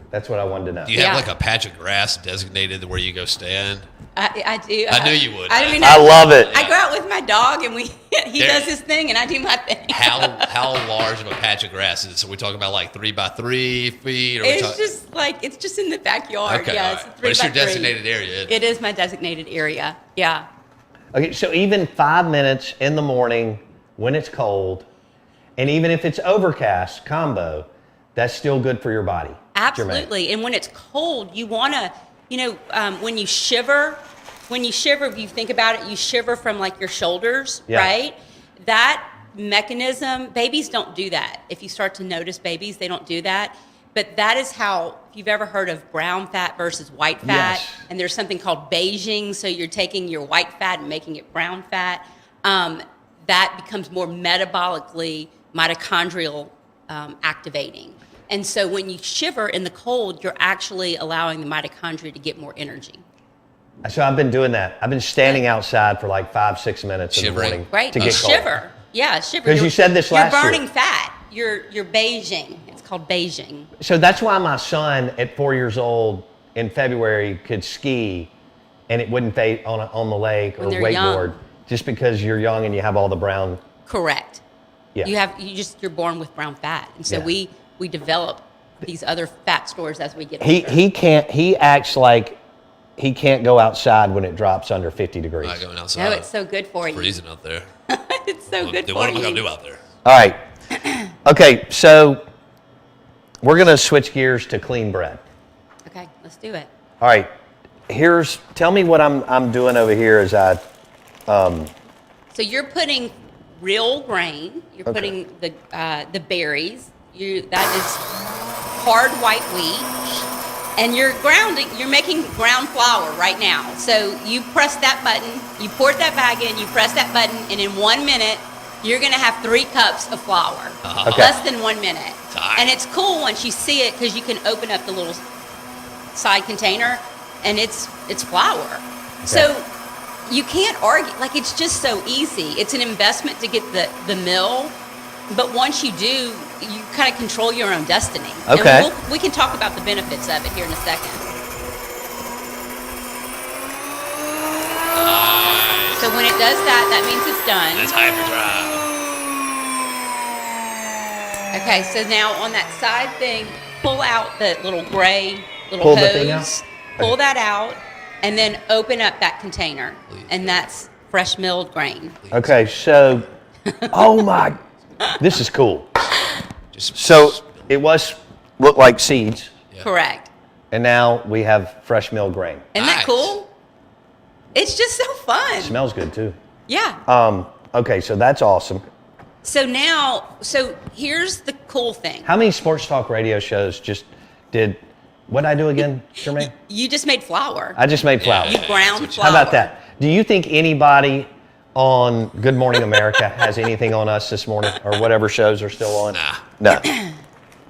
That's what I wanted to know. Do you have Yeah. like a patch of grass designated where you go stand? I do. I knew you would. I mean, I love it. I go out with my dog, and he There- does his thing, and I do my thing. How large of a patch of grass is it? So we're talking about like 3 by 3 feet? Or we It's just in the backyard. okay, Yeah, all it's right. a But it's your 3 by 3. designated area. It is my designated area. Yeah. Okay, so even 5 minutes in the morning when it's cold, and even if it's overcast combo, that's still good for your body. Jermaine. Absolutely. And when it's cold, you want to, when you shiver, if you think about it, you shiver from like your shoulders, Yeah. right? That mechanism, babies don't do that. If you start to notice babies, they don't do that. But that is how, if you've ever heard of brown fat versus white fat, Yes. and there's something called beiging, so you're taking your white fat and making it brown fat, that becomes more metabolically mitochondrial activating. And so when you shiver in the cold, you're actually allowing the mitochondria to get more energy. So I've been doing that. I've been standing outside for like 5-6 minutes in the Shivering. morning Right? to You get cold. shiver. Yeah, shiver. 'Cause you said this last You're year. burning fat. You're beiging. It's called beiging. So that's why my son at 4 years old in February could ski and it wouldn't fade on the lake When or they're wakeboard young. just because you're young and you have all the brown. Correct. Yeah. You're born with brown fat. And so Yeah. we develop these other fat stores as we get older. He acts like he can't go outside when it drops under 50 degrees. Not going outside. No, it's so good for you. freezing out there. It's so good Then for what am I you. going to do out there? All right. Okay, so we're going to switch gears to clean bread. Okay, let's do it. All right. Tell me what I'm doing over here as I So you're putting real grain. You're Okay. putting the berries. That is hard white wheat, and you're grounding. You're making ground flour right now. So you press that button. You pour that bag in. You press that button, and in 1 minute, you're gonna have 3 cups of flour. Okay. Less than 1 minute. Time. And it's cool once you see it because you can open up the little side container, and it's flour. So you can't argue. Like, it's just so easy. It's an investment to get the mill, but once you do, you kind of control your own destiny. Okay. And we can talk about the benefits of it here in a second. So when it does that, that means it's done. That's hyperdrive. Okay, so now on that side thing, pull out the little gray little Pull the hose. thing out? Pull that out, and then open up that container, Please. and that's fresh milled grain. Okay, so, oh my, this is cool. Just So it looked like seeds, Yeah. Correct. and now we have fresh milled grain. Isn't that Nice. cool? It's just so fun. Smells good too. Yeah. Okay, so that's awesome. So here's the cool thing. How many sports talk radio shows just did, what'd I do again, Jermaine? You just made flour. I just made flour. You ground flour. How about that? Do you think anybody on Good Morning America has anything on us this morning or whatever shows are still on? Nah. No.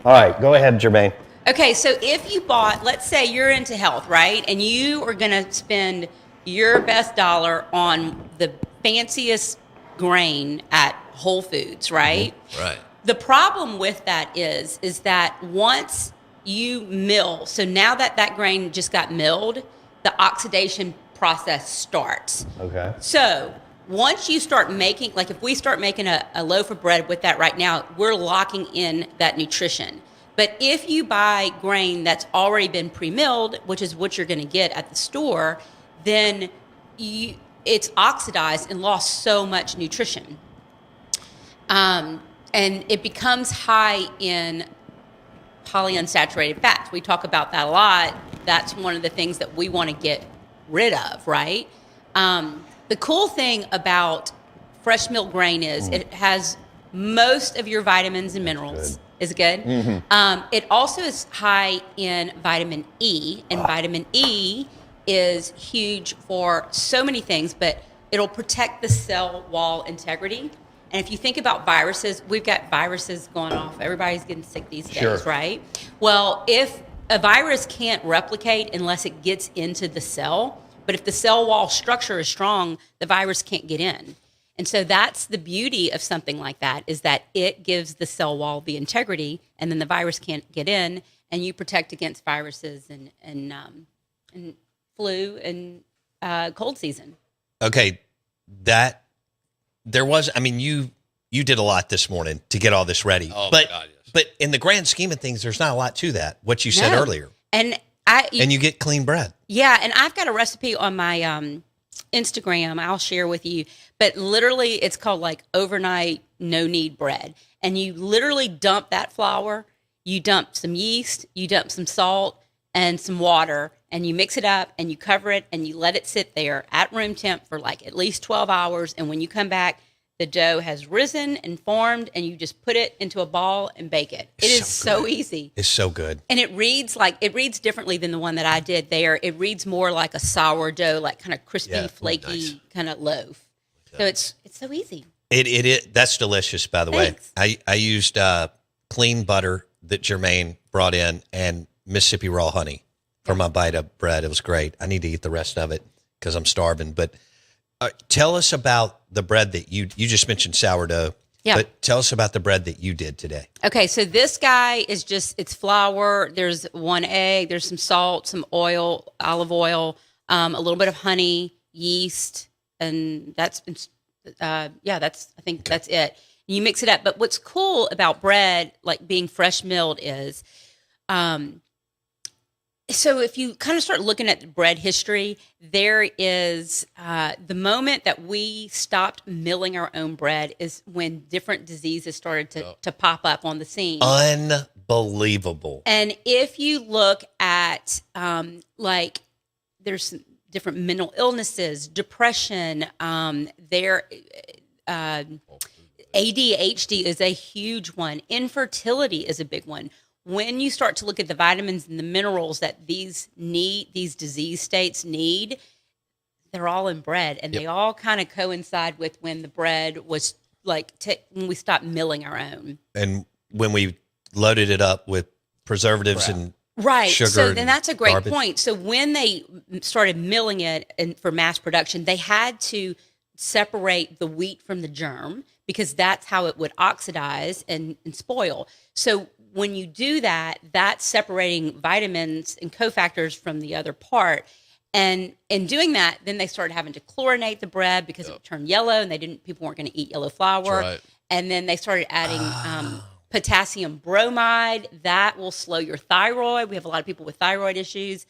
All right, go ahead, Jermaine. Okay, so if you bought, let's say you're into health, right? And you are going to spend your best dollar on the fanciest grain at Whole Foods, right? Right. The problem with that is that once you mill, so now that grain just got milled, the oxidation process starts. Okay. So once you start making, like if we start making a loaf of bread with that right now, we're locking in that nutrition. But if you buy grain that's already been pre-milled, which is what you're going to get at the store, then it's oxidized and lost so much nutrition. And it becomes high in polyunsaturated fats. We talk about that a lot. That's one of the things that we want to get rid of, right? The cool thing about fresh milled grain is it has most of your vitamins and minerals. is good. It also is high in vitamin E, and vitamin E is huge for so many things, but it'll protect the cell wall integrity. And if you think about viruses, we've got viruses going off. Everybody's getting sick these days, Sure. right? Well, if a virus can't replicate unless it gets into the cell, but if the cell wall structure is strong, the virus can't get in. And so that's the beauty of something like that, is that it gives the cell wall the integrity, and then the virus can't get in, and you protect against viruses and flu and cold season. Okay, you did a lot this morning to get all this ready. Oh, but my God, yes. but in the grand scheme of things, there's not a lot to that. What you said No. earlier, And you get clean bread. Yeah, and I've got a recipe on my Instagram I'll share with you. But literally, it's called like overnight no knead bread. And you literally dump that flour, you dump some yeast, you dump some salt and some water, and you mix it up and you cover it and you let it sit there at room temp for like at least 12 hours. And when you come back, the dough has risen and formed, and you just put it into a ball and bake it. It is so easy. It's so good. And it reads differently than the one that I did there. It reads more like a sourdough, like kind of crispy, Yeah, flaky nice. kind of loaf. So it's so easy. It that's delicious, by the Thanks. way. I used clean butter that Jermaine brought in and Mississippi raw honey for my bite of bread. It was great. I need to eat the rest of it because I'm starving. But tell us about the bread that you just mentioned sourdough. Yeah. But tell us about the bread that you did today. Okay, so this guy is it's flour. There's 1 egg. There's some salt, some oil, olive oil, a little bit of honey, yeast, and that's I think that's it. You mix it up. But what's cool about bread, like being fresh milled, is, so if you kind of start looking at bread history, there is the moment that we stopped milling our own bread is when different diseases started to pop up on the scene. Unbelievable. And if you look at like there's some different mental illnesses, depression, ADHD is a huge one. Infertility is a big one. When you start to look at the vitamins and the minerals that these disease states need, they're all in bread, and they all kind of coincide with when the bread was like when we stopped milling our own. And when we loaded it up with preservatives and Right. sugar So then that's a great garbage. point. So when they started milling it for mass production, they had to separate the wheat from the germ because that's how it would oxidize and spoil. So when you do that, that's separating vitamins and cofactors from the other part. And in doing that, then they started having to chlorinate the bread because it would turn yellow, and people weren't going to eat yellow flour. Right. And then they started adding potassium bromide. That will slow your thyroid. We have a lot of people with thyroid issues.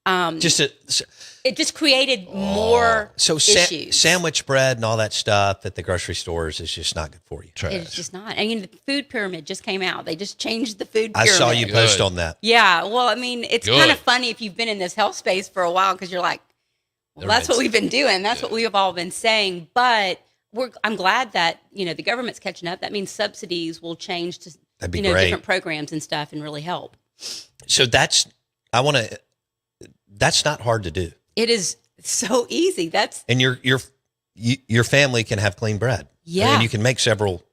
It just created more issues. Sandwich bread and all that stuff at the grocery stores is just not good for you. It's just not. And the food pyramid just came out. They just changed the food I pyramid. saw you post Good. on that. Yeah. Well, I mean, it's Good. kind of funny if you've been in this health space for a while because you're like, well, that's what we've been doing. That's what we've all been saying. But I'm glad that, the government's catching up. That means subsidies will change to, That'd be great. different programs and stuff and really help. So that's not hard to do. It is so easy. And your family can have clean bread. Yeah. And you can make several.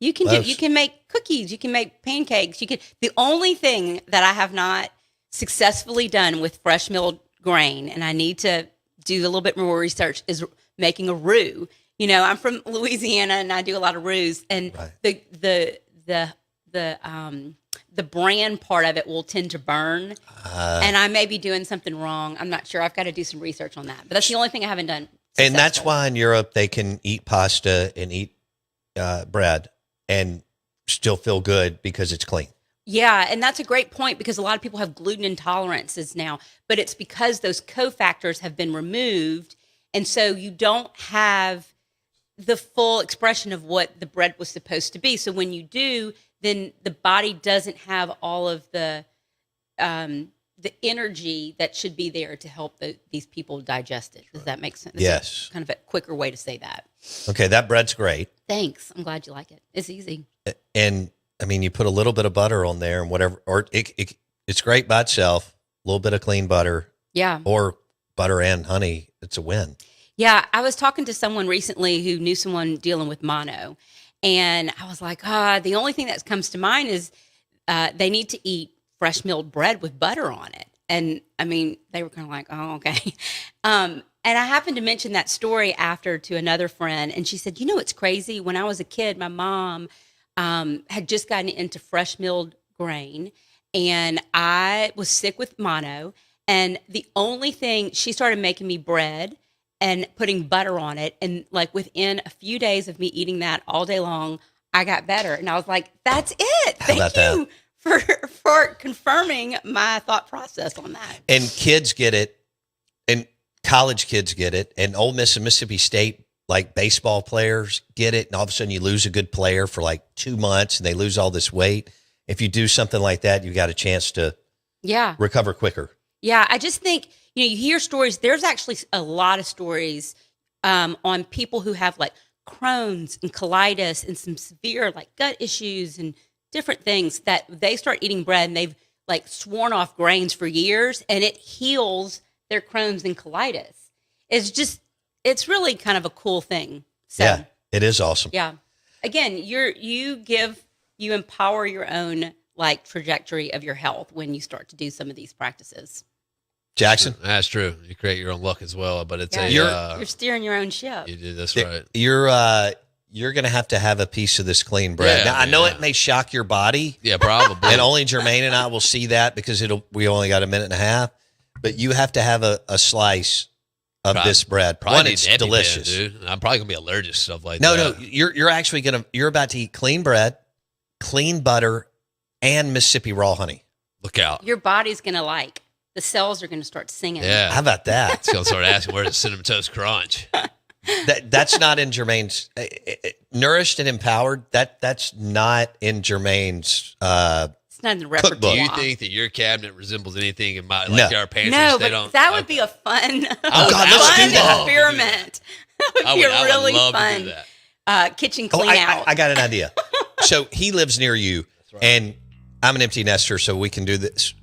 You can loaves. you can make cookies, you can make pancakes, the only thing that I have not successfully done with fresh milled grain, and I need to do a little bit more research, is making a roux. I'm from Louisiana and I do a lot of roux, and the bran part of it will tend to burn, and I may be doing something wrong. I'm not sure. I've got to do some research on that, but that's the only thing I haven't done. And that's successfully. why in Europe they can eat pasta and eat bread and still feel good because it's clean. Yeah, and that's a great point because a lot of people have gluten intolerances now, but it's because those cofactors have been removed, and so you don't have the full expression of what the bread was supposed to be. So when you do, then the body doesn't have all of the energy that should be there to help these people digest it. Does that make sense? Yes. Kind of a quicker way to say that. Okay, that bread's great. Thanks. I'm glad you like it. It's easy. And I mean, you put a little bit of butter on there and whatever, or it's great by itself. A little bit of clean butter, Yeah. or butter and honey. It's a win. Yeah. I was talking to someone recently who knew someone dealing with mono. And I was like, the only thing that comes to mind is they need to eat fresh milled bread with butter on it. And I mean, they were kind of like, oh, okay. And I happened to mention that story after to another friend. And she said, it's crazy. When I was a kid, my mom had just gotten into fresh milled grain. And I was sick with mono. And the only thing, she started making me bread and putting butter on it. And like within a few days of me eating that all day long, I got better. And I was like, that's it. Thank you for confirming my thought process on that. And kids get it, and college kids get it, and Ole Miss and Mississippi State, like baseball players, get it. And all of a sudden you lose a good player for like 2 months and they lose all this weight. If you do something like that, you got a chance to recover quicker. Yeah, I just think, you hear stories. There's actually a lot of stories on people who have like Crohn's and colitis and some severe like gut issues and different things that they start eating bread and they've like sworn off grains for years and it heals their Crohn's and colitis. It's really kind of a cool thing. So, yeah, it is awesome. Yeah. Again, you empower your own like trajectory of your health when you start to do some of these practices. Jackson? That's true. You create your own luck as well, but it's you're steering your own ship. You do this right. You're going to have a piece of this clean bread. Yeah, now, I know it may shock your body. Yeah, probably. And only Jermaine and I will see that because we only got a minute and a half. But you have to have a slice of this bread. One, it's delicious. Dude. I'm probably going to be allergic to stuff like that. No, you're actually you're about to eat clean bread, clean butter, and Mississippi raw honey. Look out. Your body's going to the cells are going to start singing. Yeah. How about that? It's going to start asking, where's the Cinnamon Toast Crunch? That's not in Jermaine's Nourished and Empowered. That's not in Jermaine's it's not in the repertoire. Do you think that your cabinet resembles anything in my our pantry? No, but that would be a fun, let's do that. experiment. That would be a really fun to do that. kitchen clean out. I got an idea. So he lives near you, and I'm an empty nester, so we can do this.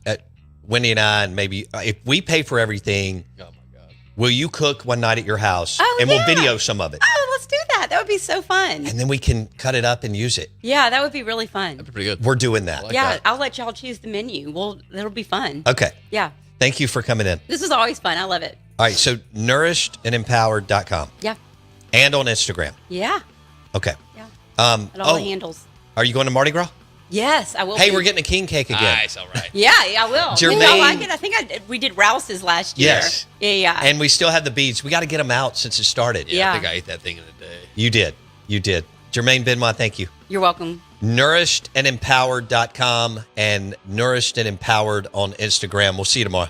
Wendy and I, and maybe if we pay for everything, Oh my God. will you cook one night at your house? Oh, and we'll video some of it. Oh, let's do that. That would be so fun. And then we can cut it up and use it. Yeah, that would be really fun. That'd be pretty good. We're doing that. I'll let y'all choose the menu. That'll be fun. Okay. Yeah. Thank you for coming in. This is always fun. I love it. All right. So nourishedandempowered.com. Yeah. And on Instagram. Yeah. Okay. Yeah. And all the handles. Are you going to Mardi Gras? Yes, I will. Hey, we're getting a king cake again. Nice. All right. Yeah, I will. Jermaine, I like it. I think we did Rouse's last year. Yes. Yeah. And we still have the beads. We got to get them out since it started. Yeah. I think I ate that thing in a day. You did. Jermaine Benoit, thank you. You're welcome. Nourishedandempowered.com and Nourished and Empowered on Instagram. We'll see you tomorrow.